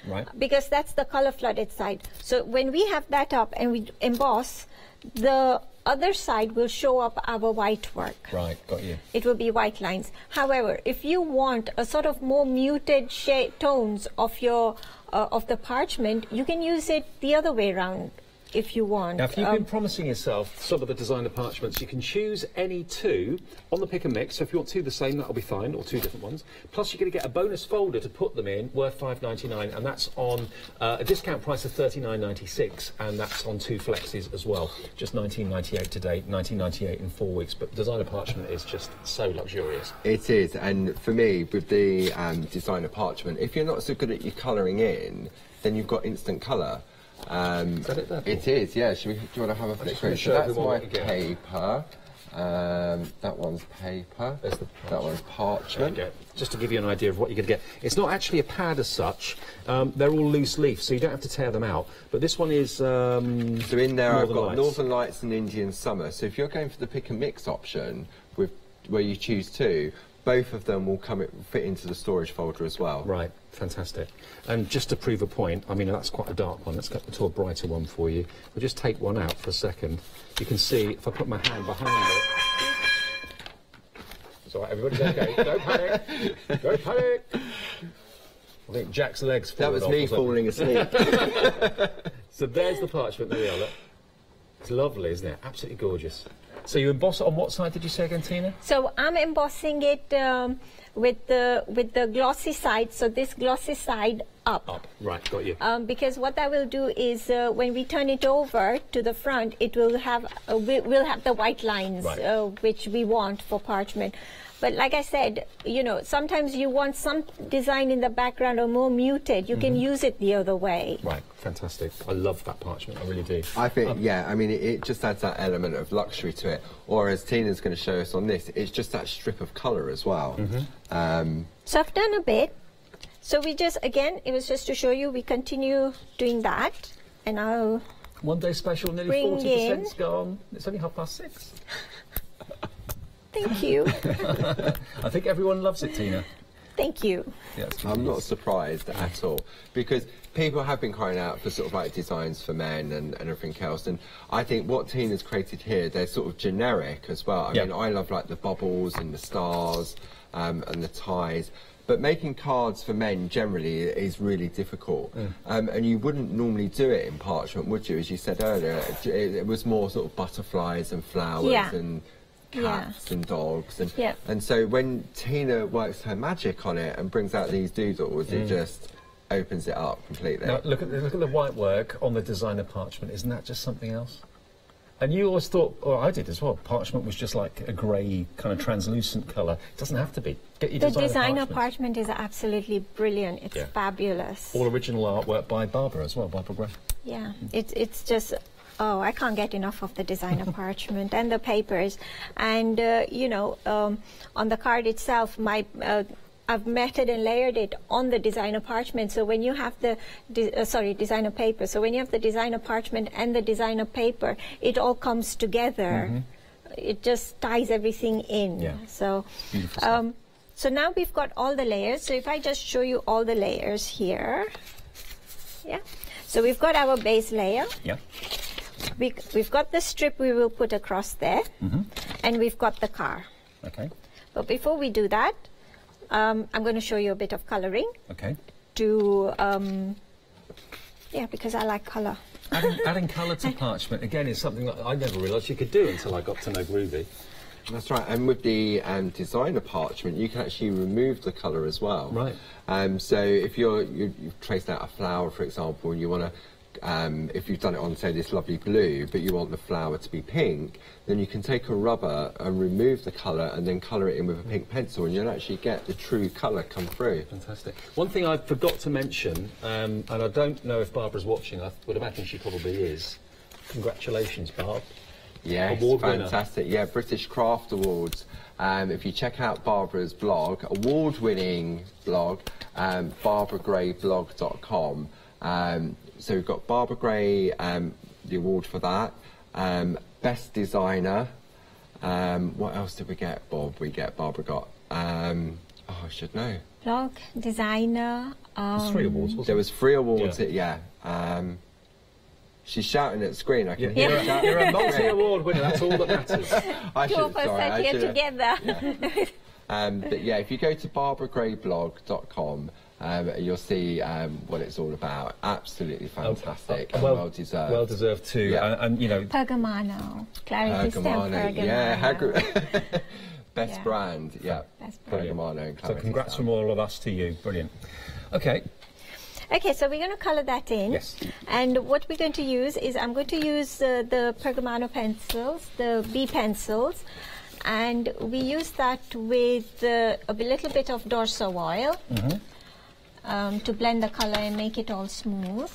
Right. Because that's the color flooded side. So when we have that up and we emboss, the other side will show up our white work. Right, got you. It will be white lines. However, if you want a sort of more muted shade tones of your of the parchment, you can use it the other way around. if you want. Now, if you've been promising yourself some of the designer parchments, you can choose any two on the pick and mix. So if you want two the same, that'll be fine, or two different ones. Plus, you're going to get a bonus folder to put them in, worth $5.99, and that's on a discount price of $39.96, and that's on two flexes as well. Just $19.98 today, $19.98 in 4 weeks. But designer parchment is just so luxurious. It is, and for me, with the designer parchment, if you're not so good at your colouring in, then you've got instant colour. Is that it there? It is, yeah. Do you want to have a flick through? So that's my paper. That one's paper. That one's parchment. Just to give you an idea of what you're going to get. It's not actually a pad as such. They're all loose leaf, so you don't have to tear them out. But this one is... so in there I've got Northern Lights and Indian Summer. So if you're going for the pick and mix option, where you choose two, both of them will fit into the storage folder as well. Right, fantastic. And just to prove a point, I mean, that's quite a dark one. Let's get to a brighter one for you. We'll just take one out for a second. You can see, if I put my hand behind it... It's all right, everybody's okay. Don't panic. Don't panic. I think Jack's legs falling off. That was me falling asleep. So there's the parchment. There we are, look. It's lovely, isn't it? Absolutely gorgeous. So you emboss it on what side did you say again, Tina? So I'm embossing it with the glossy side. So this glossy side up. Up, right, got you. Because what I will do is when we turn it over to the front, it will have we'll have the white lines, which we want for parchment. But like I said, you know, sometimes you want some design in the background or more muted. You can use it the other way. Right, fantastic. I love that parchment, I really do. I think, yeah, I mean, it just adds that element of luxury to it. Or as Tina's going to show us on this, it's just that strip of colour as well. So I've done a bit. So we just, again, it was just to show you, we continue doing that. And I'll... One day special, nearly 40%'s gone. It's only 6:30. Thank you. I think everyone loves it, Tina. Thank you. Yes, I'm not surprised at all, because people have been crying out for sort of like designs for men and everything else, and I think what Tina's created here, they're sort of generic as well. I mean, I love like the bubbles and the stars and the ties, but making cards for men generally is really difficult, and you wouldn't normally do it in parchment, would you? As you said earlier, it was more sort of butterflies and flowers and cats and dogs, and so when Tina works her magic on it and brings out these doodles, it just opens it up completely. Now look at the white work on the designer parchment. Isn't that just something else? And you always thought, or I did as well, parchment was just like a grey kind of translucent colour. It doesn't have to be. Get your designer parchment is absolutely brilliant. It's fabulous. All original artwork by Barbara as well, Barbara Gray. Yeah, it's just... Oh, I can't get enough of the designer parchment and the papers. And, you know, on the card itself, I've matted and layered it on the designer parchment. So when you have the, designer paper. So when you have the designer parchment and the designer paper, it all comes together. It just ties everything in. Yeah. So, so now we've got all the layers. So if I just show you all the layers here. Yeah. So we've got our base layer. Yeah. We've got the strip we will put across there, and we've got the car. Okay. But before we do that, I'm going to show you a bit of colouring. Okay. To, yeah, because I like colour. Adding colour to parchment, again, is something that I never realised you could do until I got to know Groovy. That's right, and with the designer parchment, you can actually remove the colour as well. Right. So if you've traced out a flower, for example, and you want to, if you've done it on, say, this lovely blue, but you want the flower to be pink, then you can take a rubber and remove the colour and then colour it in with a pink pencil, and you'll actually get the true colour come through. Fantastic. One thing I forgot to mention, and I don't know if Barbara's watching, I would imagine she probably is. Congratulations, Barb. Yes, Award fantastic. winner. Yeah, British Craft Awards. If you check out Barbara's blog, award-winning blog, barbaragrayblog.com. So we've got Barbara Gray, the award for that. Best Designer. What else did we get, Bob? Barbara got. Oh, I should know. Blog, designer. There's 3 awards, wasn't there was 3 awards, yeah. She's shouting at the screen. I can hear her shouting. You're a multi-award winner, that's all that matters. Two of us are here together. But yeah, if you go to barbaragrayblog.com, You'll see what it's all about. Absolutely fantastic and well deserved. Well deserved too. Yeah. And you know, Pergamano, Clarity Stem Pergamano. Yeah, best brand. Yeah, best brand. Pergamano and Clarity. So congrats Stem. from all of us to you. Brilliant. Okay. Okay, so we're going to colour that in. Yes. And what we're going to use is, I'm going to use the Pergamano pencils, the B pencils, and we use that with a little bit of Dorso oil to blend the colour and make it all smooth.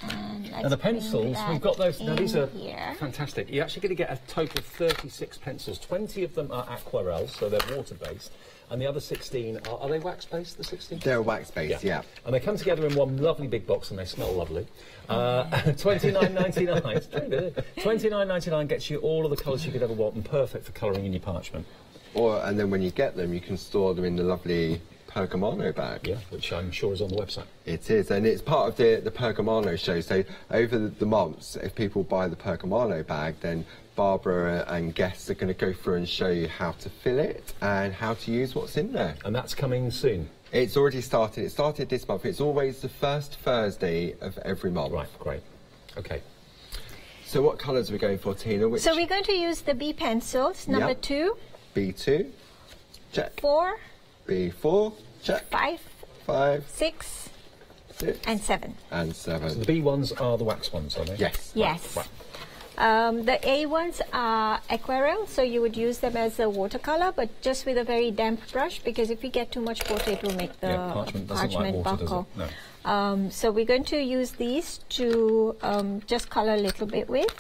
And the pencils, we've got those. Now these are here. fantastic. You're actually going to get a total of 36 pencils. 20 of them are aquarelles, so they're water-based. And the other 16, are they wax-based, the 16? They're wax-based, yeah. And they come together in one lovely big box and they smell lovely. $29.99. $29.99 gets you all of the colours you could ever want and perfect for colouring in your parchment. And then when you get them, you can store them in the lovely Pergamano bag. Yeah, which I'm sure is on the website. It is, and it's part of the Pergamano show. So over the months, if people buy the Pergamano bag, then Barbara and guests are going to go through and show you how to fill it and how to use what's in there. And that's coming soon? It's already started. It started this month. It's always the first Thursday of every month. Right, great. Okay. So what colours are we going for, Tina? So we're going to use the B pencils, number 2. B2. Check. 4. B4. Check. 5. 6. And 7. And 7. So the B ones are the wax ones, are they? Yes. Yes. Right. The A ones are aquarelle, so you would use them as a watercolor, but just with a very damp brush, because if you get too much water, it will make the parchment buckle. No. So we're going to use these to just color a little bit with.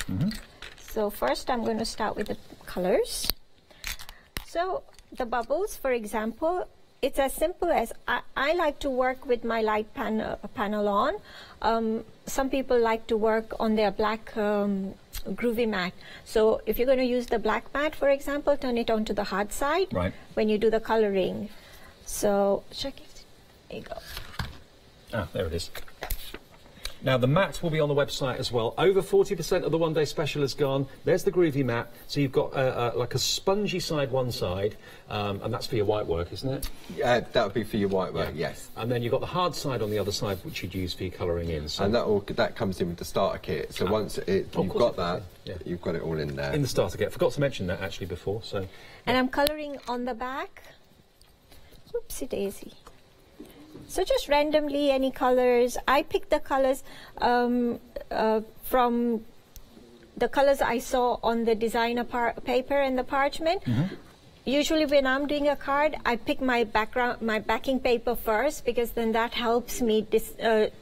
So first I'm going to start with the colors. So the bubbles, for example, it's as simple as I like to work with my light panel on. Some people like to work on their black groovy mat. So if you're going to use the black mat, for example, turn it onto the hard side when you do the coloring. So check it. There you go. Ah, there it is. Now, the mat will be on the website as well. Over 40% of the one-day special is gone. There's the groovy mat. So you've got like a spongy side one side, and that's for your white work, isn't it? Yeah, that would be for your white work, yes. And then you've got the hard side on the other side, which you'd use for your colouring in. So and that comes in with the starter kit. So once you've got that, you've got it all in there. In the starter kit. I forgot to mention that, actually, before. So. And I'm colouring on the back. Oopsie daisy. So just randomly, any colours. I picked the colours from the colours I saw on the designer paper and the parchment. Usually when I'm doing a card, I pick my backing paper first, because then that helps me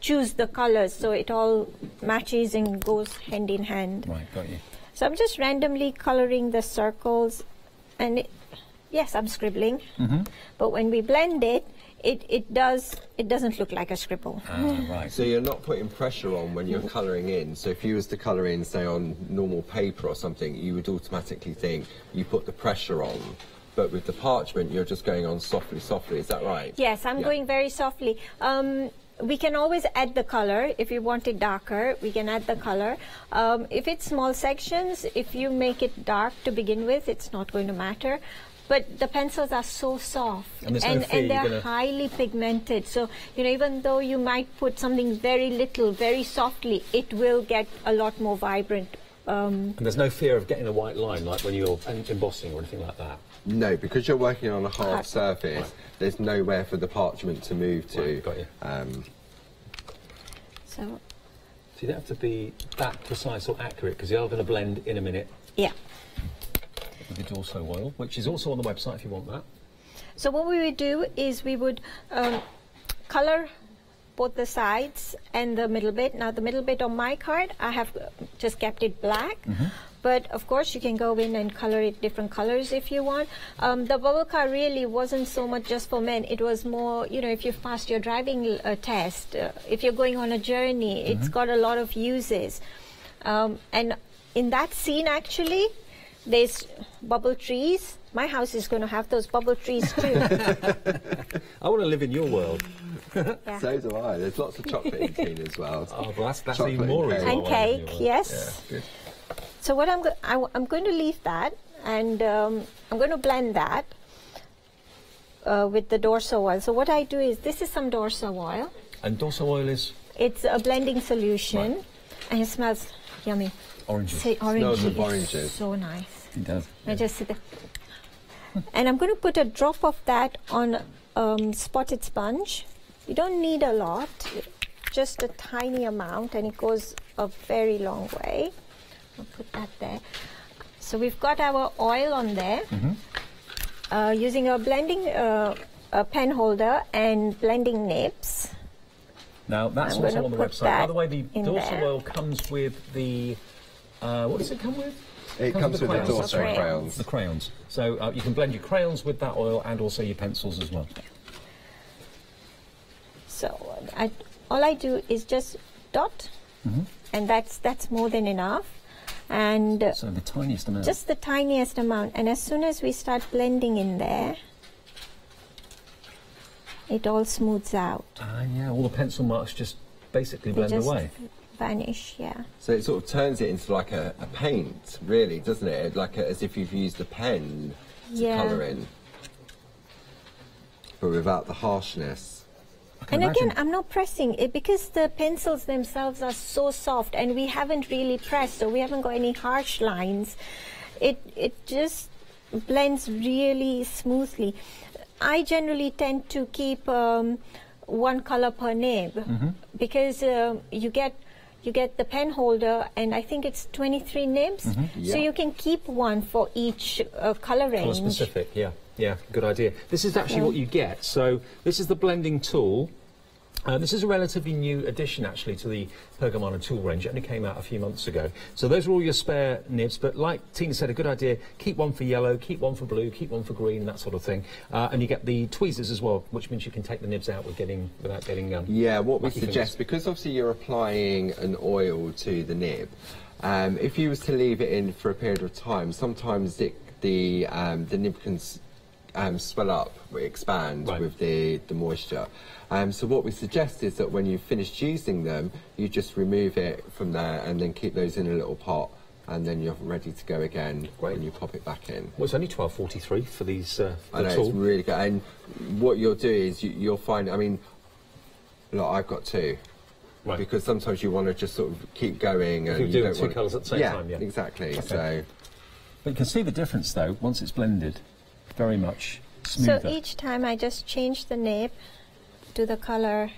choose the colours, so it all matches and goes hand in hand. Right, got you. So I'm just randomly colouring the circles, and yes, I'm scribbling. But when we blend it, it doesn't look like a scribble. Right. So you're not putting pressure on when you're colouring in. So if you was to colour in, say, on normal paper or something, you would automatically think you put the pressure on. But with the parchment, you're just going on softly, softly. Is that right? Yes, I'm going very softly. We can always add the colour. If you want it darker, we can add the colour. If it's small sections, if you make it dark to begin with, it's not going to matter. But the pencils are so soft, and they're highly pigmented. So, you know, even though you might put something very little, very softly, it will get a lot more vibrant. And there's no fear of getting a white line, like when you're embossing or anything like that? No, because you're working on a hard surface, there's nowhere for the parchment to move to. Right, got you. So you don't have to be that precise or accurate, because you're going to blend in a minute. Yeah. With the Dorso oil, which is also on the website if you want that. So what we would do is we would colour both the sides and the middle bit. Now the middle bit on my card, I have just kept it black. But of course you can go in and colour it different colours if you want. The bubble card really wasn't so much just for men. It was more, you know, if you've passed your driving test, if you're going on a journey, it's got a lot of uses. And in that scene actually, there's bubble trees. My house is going to have those bubble trees too. I want to live in your world. Yeah. So do I. There's lots of chocolate in Teen as well. Oh, well, that's even more reason. And cake, yes. Yeah, good. So what I'm going to leave that, and I'm going to blend that. with the Dorso oil. So what I do is, this is some Dorso oil. And Dorso oil is? It's a blending solution, and it smells yummy. Oranges. Say oranges. Smells of oranges. So nice. It does. I just sit there. And I'm going to put a drop of that on spotted sponge. You don't need a lot, just a tiny amount, and it goes a very long way. I'll put that there. So we've got our oil on there, using a blending a pen holder and blending nibs. Now that's also on the website. By the way, the Dorso oil comes with the, what does it come with? It comes with the Dorso crayons. The crayons. So you can blend your crayons with that oil and also your pencils as well. So all I do is just dot, and that's more than enough. And so the tiniest amount. Just the tiniest amount. And as soon as we start blending in there, it all smooths out. Yeah, all the pencil marks just basically blend away. Vanish, yeah. So it sort of turns it into like a paint, really, doesn't it? Like as if you've used a pen to colour in, but without the harshness. And again, I'm not pressing it because the pencils themselves are so soft, and we haven't really pressed, so we haven't got any harsh lines. It just blends really smoothly. I generally tend to keep one color per nib, because you get the pen holder, and I think it's 23 nibs, so you can keep one for each color range. Color specific, yeah. Yeah, good idea. This is actually what you get. So this is the blending tool. This is a relatively new addition, actually, to the Pergamano tool range. It only came out a few months ago. So those are all your spare nibs, but like Tina said, a good idea, keep one for yellow, keep one for blue, keep one for green, that sort of thing. And you get the tweezers as well, which means you can take the nibs out without getting yeah, what we suggest, because obviously you're applying an oil to the nib, if you was to leave it in for a period of time, sometimes the nib can swell up, expand with the moisture. So what we suggest is that when you've finished using them, you just remove it from there and then keep those in a little pot, and then you're ready to go again when you pop it back in. Well, it's only £12.43 for these. I know, it's really good. And what you'll do is you'll find, I mean, look, I've got two. Right. Because sometimes you want to just sort of keep going. And you do two colours at the same time, yeah. Exactly. Okay. So. But you can see the difference, though, once it's blended. Very much smoother. So each time I just change the nib to the color,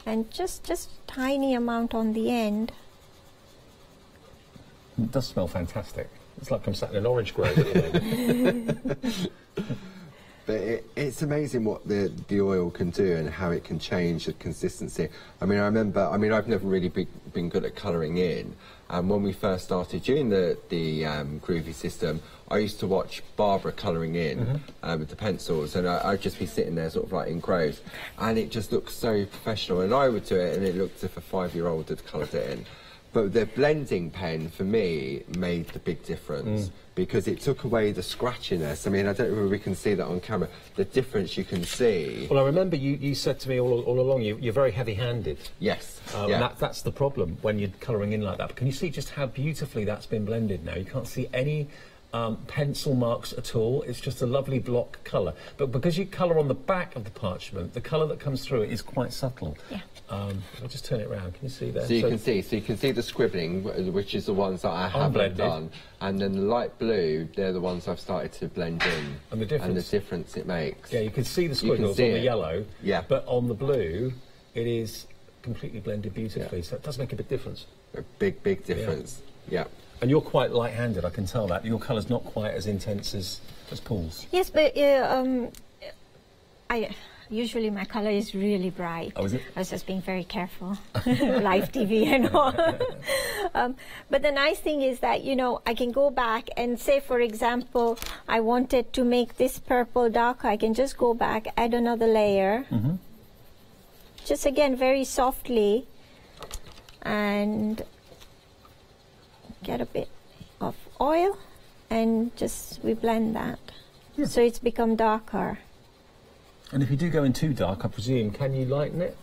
and just tiny amount on the end. It does smell fantastic. It's like I'm sat in an orange grove at the moment. But it's amazing what the oil can do and how it can change the consistency. I mean, I've never really been good at colouring in. And when we first started doing the Groovy system, I used to watch Barbara colouring in with the pencils, and I'd just be sitting there sort of like in groves, and it just looked so professional. And I would do it, and it looked as if a 5-year-old had coloured it in. But the blending pen, for me, made the big difference because it took away the scratchiness. I mean, I don't know if we can see that on camera, the difference you can see. Well, I remember you said to me all along, you're very heavy-handed. Yes. And that's the problem when you're colouring in like that. But can you see just how beautifully that's been blended now? You can't see any pencil marks at all. It's just a lovely block colour. But because you colour on the back of the parchment, the colour that comes through it is quite subtle. Yeah. I'll just turn it around. Can you see there? So you can see the scribbling, which is the ones that I haven't done, and then the light blue, they're the ones I've started to blend in, and the difference it makes. Yeah, you can see the squiggles on the yellow. Yeah. But on the blue, it is completely blended beautifully. Yeah. So it does make a big difference. A big difference. Yeah. And you're quite light-handed, I can tell that. Your colour's not quite as intense as Paul's. Yes, but usually my colour is really bright. Oh, is it? I was just being very careful. Live TV and all. But the nice thing is that, you know, I can go back and say, for example, I wanted to make this purple darker. I can just go back, add another layer. Just again, very softly. And get a bit of oil and just we blend that. Yeah. So it's become darker. And if you do go in too dark, I presume, can you lighten it?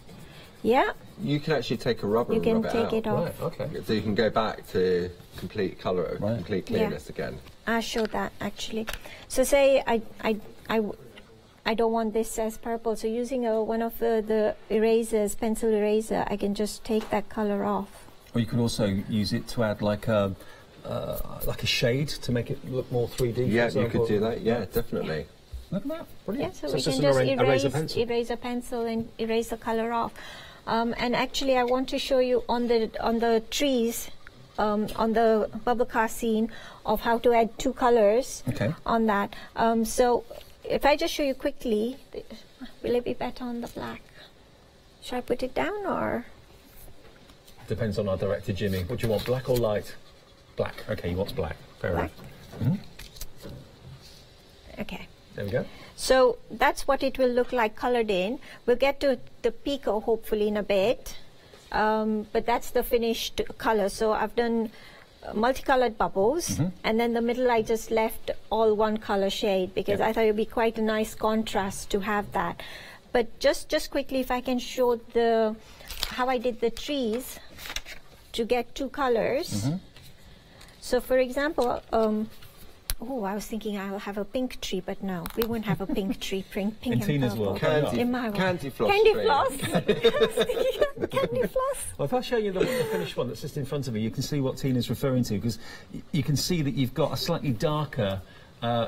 Yeah. You can actually take a rubber and rub it out. You can take it off. Right, okay. So you can go back to complete colour, complete clearness again. I'll show that actually. So say I I don't want this as purple. So using one of the erasers, pencil eraser, I can just take that color off. Or you could also use it to add like a shade to make it look more 3D. Yeah, you could do that. Yeah, definitely. Yeah. Look at that, brilliant. Yeah, so we can just erase a pencil and erase the color off. And actually, I want to show you on the trees, on the bubble car scene, of how to add 2 colors on that. So if I just show you quickly, will it be better on the black? Should I put it down or? Depends on our director, Jimmy. What do you want, black or light? Black. Okay, he wants black. Fair enough. Okay. There we go. So that's what it will look like colored in. We'll get to the pico hopefully in a bit, but that's the finished color. So I've done multicolored bubbles, and then the middle I just left all one color shade because I thought it would be quite a nice contrast to have that. But just quickly, if I can show how I did the trees to get 2 colors. So for example, I was thinking I'll have a pink tree, but no, we won't have a pink tree. Pink and Tina's purple. Candy floss. Candy floss. Candy floss. Well, if I show you the finished one that's just in front of me, you can see what Tina's referring to, because you can see that you've got a slightly darker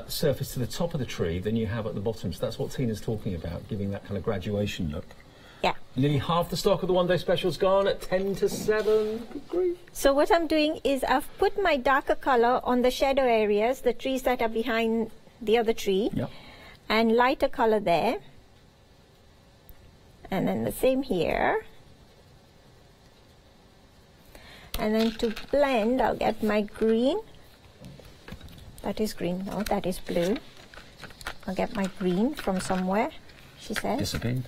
surface to the top of the tree than you have at the bottom. So that's what Tina's talking about, giving that kind of graduation look. Yeah. Nearly half the stock of the one-day special's gone at 10 to 7. Good grief. So what I'm doing is I've put my darker color on the shadow areas, the trees that are behind the other tree, and lighter color there. And then the same here. And then to blend, I'll get my green. That is green, no, that is blue. I'll get my green from somewhere, she said. Disappeared.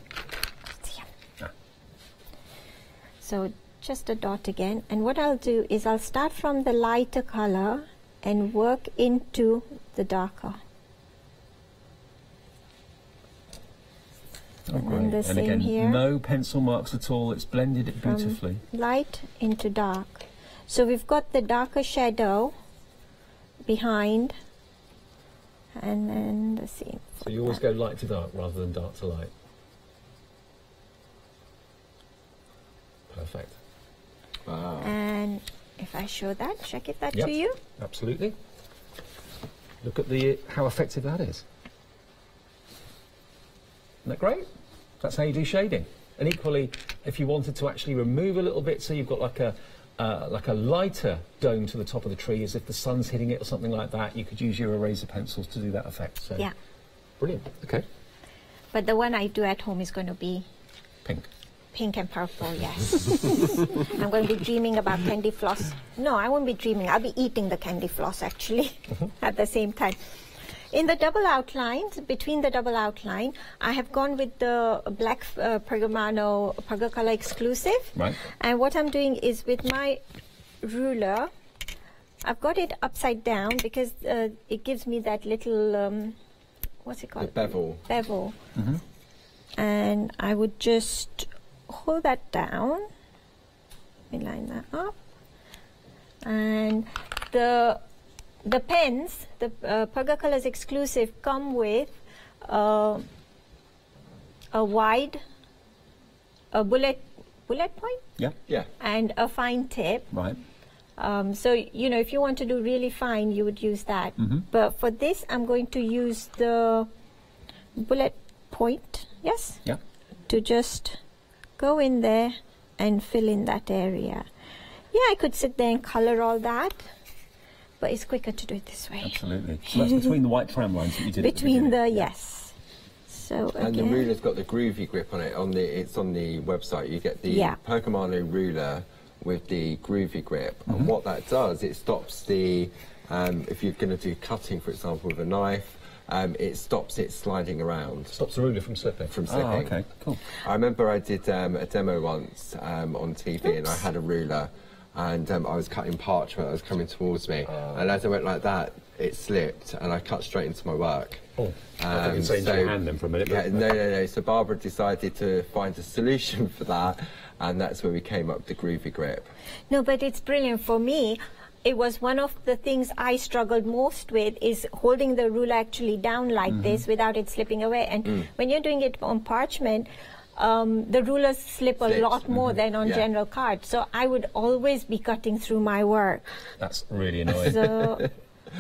So just a dot again, and what I'll do is I'll start from the lighter color and work into the darker. Oh, great. And again, here, no pencil marks at all, it's blended it beautifully. From light into dark. So we've got the darker shadow behind, and then the same. So you always go light to dark rather than dark to light. Perfect. Wow. And if I show that, check it that yep, to you. Absolutely. Look at how effective that is. Isn't that great? That's how you do shading. And equally, if you wanted to actually remove a little bit, so you've got like a lighter dome to the top of the tree, as if the sun's hitting it or something like that, you could use your eraser pencils to do that effect. So yeah. Brilliant. Okay. But the one I do at home is going to be pink. Pink and purple, yes. I'm going to be dreaming about candy floss. No, I won't be dreaming. I'll be eating the candy floss, actually, at the same time. In the double outlines, between the double outline, I have gone with the black Pergamano Pergocolor exclusive. Right. And what I'm doing is with my ruler, I've got it upside down because it gives me that little, what's it called? The bevel. Bevel. And I would just hold that down, let me line that up, and the pens, the Pergocolors exclusive, come with a wide bullet point, yeah, and a fine tip. Right. So you know, if you want to do really fine, you would use that. But for this, I'm going to use the bullet point. Yes. Yeah. To just go in there and fill in that area. Yeah, I could sit there and color all that, but it's quicker to do it this way. Absolutely. So that's between the white tram lines that you did. Between the yes. So and the ruler's got the groovy grip on it. It's on the website. You get the Pergamano ruler with the groovy grip, and what that does, it stops the if you're going to do cutting, for example, with a knife. It stops it sliding around. Stops the ruler from slipping. Oh, okay, cool. I remember I did a demo once on TV, and I had a ruler, and I was cutting parchment. I was coming towards me, and as I went like that, it slipped, and I cut straight into my work. Oh, I thought you'd say into your hand then for a minute. Yeah, no. So Barbara decided to find a solution for that, and that's where we came up with the groovy grip. No, but it's brilliant for me. it was one of the things I struggled most with, is holding the ruler actually down like this without it slipping away. And when you're doing it on parchment, the rulers slip a lot more than on general cards. So I would always be cutting through my work. That's really annoying. So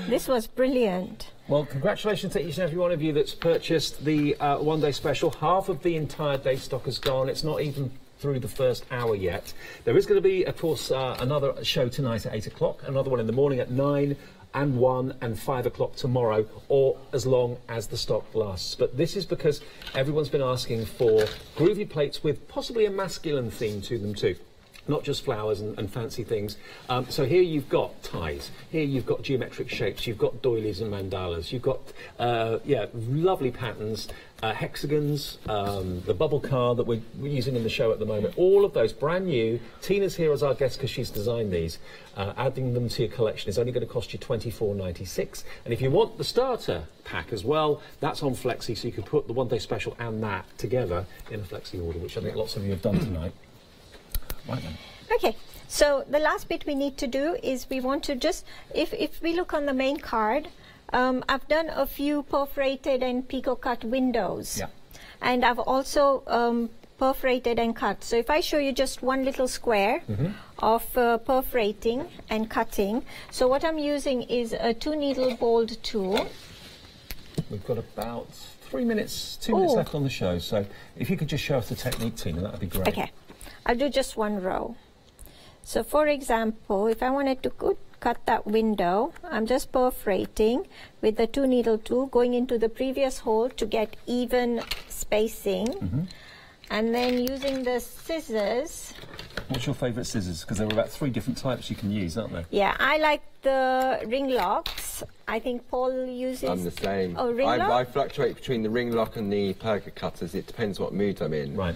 this was brilliant. Well, congratulations to each and every one of you that's purchased the one-day special. Half of the entire day stock has gone. It's not even through the first hour yet. There is going to be, of course, another show tonight at 8 o'clock, another one in the morning at 9, and 1 and 5 o'clock tomorrow, or as long as the stock lasts. But this is because everyone's been asking for groovy plates with possibly a masculine theme to them too. Not just flowers and fancy things. So here you've got ties, here you've got geometric shapes, you've got doilies and mandalas, you've got, lovely patterns, hexagons, the bubble card that we're using in the show at the moment, all of those brand new. Tina's here as our guest because she's designed these. Adding them to your collection is only going to cost you £24.96. And if you want the starter pack as well, that's on Flexi, so you can put the one-day special and that together in a Flexi order, which I think lots of you have done tonight. Right then. Okay, so the last bit we need to do is we want to just, if we look on the main card, I've done a few perforated and picot cut windows. Yeah. And I've also perforated and cut. So if I show you just one little square of perforating and cutting. So what I'm using is a 2-needle bolt tool. We've got about 2 minutes left on the show. So if you could just show us the technique, Tina, that would be great. Okay. I'll do just one row. So for example, if I wanted to cut that window, I'm just perforating with the 2-needle tool, going into the previous hole to get even spacing, and then using the scissors. What's your favourite scissors? Because there are about 3 different types you can use, aren't there? Yeah, I like the ring locks. I think Paul uses... I'm the same. Oh, ring lock? I fluctuate between the ring lock and the perga cutters. It depends what mood I'm in. Right.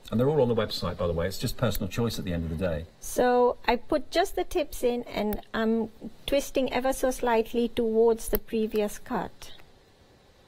And they're all on the website, by the way. It's just personal choice at the end of the day. So I put just the tips in, and I'm twisting ever so slightly towards the previous cut.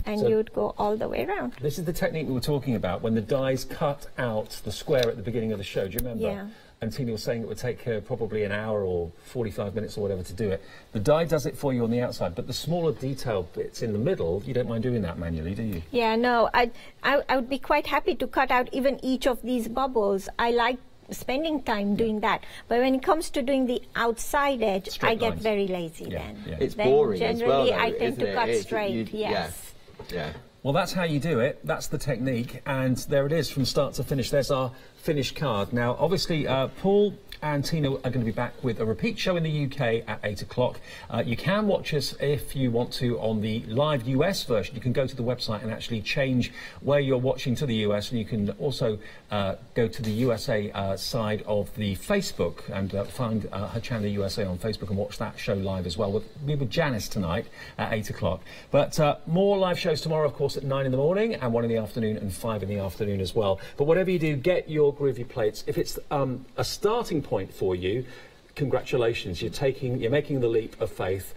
And so you'd go all the way around. This is the technique we were talking about when the dies cut out the square at the beginning of the show. Do you remember? Yeah. And Tina was saying it would take her probably an hour or 45 minutes or whatever to do it. The die does it for you on the outside, but the smaller detailed bits in the middle, you don't mind doing that manually, do you? Yeah, no. I would be quite happy to cut out even each of these bubbles. I like spending time doing that. But when it comes to doing the outside edge, I get very lazy then. Yeah. It's then boring generally as well, though, I tend to cut straight, yes. Yeah. Well, that's how you do it. That's the technique. And there it is from start to finish. There's our finished card. Now, obviously, Paul and Tina are going to be back with a repeat show in the UK at 8 o'clock. You can watch us if you want to on the live US version. You can go to the website and actually change where you're watching to the US, and you can also go to the USA side of the Facebook and find Hochanda USA on Facebook and watch that show live as well. We'll be with Janice tonight at 8 o'clock. But more live shows tomorrow, of course, at 9 in the morning and 1 in the afternoon and 5 in the afternoon as well. But whatever you do, get your groovy plates. If it's a starting point for you, congratulations, you're making the leap of faith.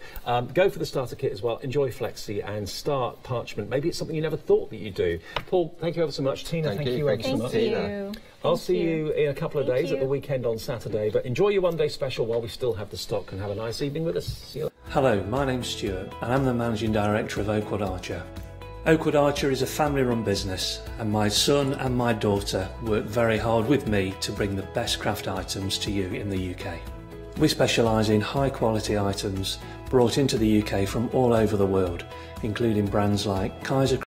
Go for the starter kit as well, enjoy Flexi and start parchment. Maybe it's something you never thought that you'd do. Paul, thank you ever so much. Tina, thank you ever so much. I'll see you in a couple of days at the weekend on Saturday, but enjoy your one-day special while we still have the stock, and have a nice evening with us. See you later. Hello, my name's Stuart and I'm the Managing Director of Oakwood Archer. Oakwood Archer is a family-run business, and my son and my daughter work very hard with me to bring the best craft items to you in the UK. We specialise in high-quality items brought into the UK from all over the world, including brands like Kaiser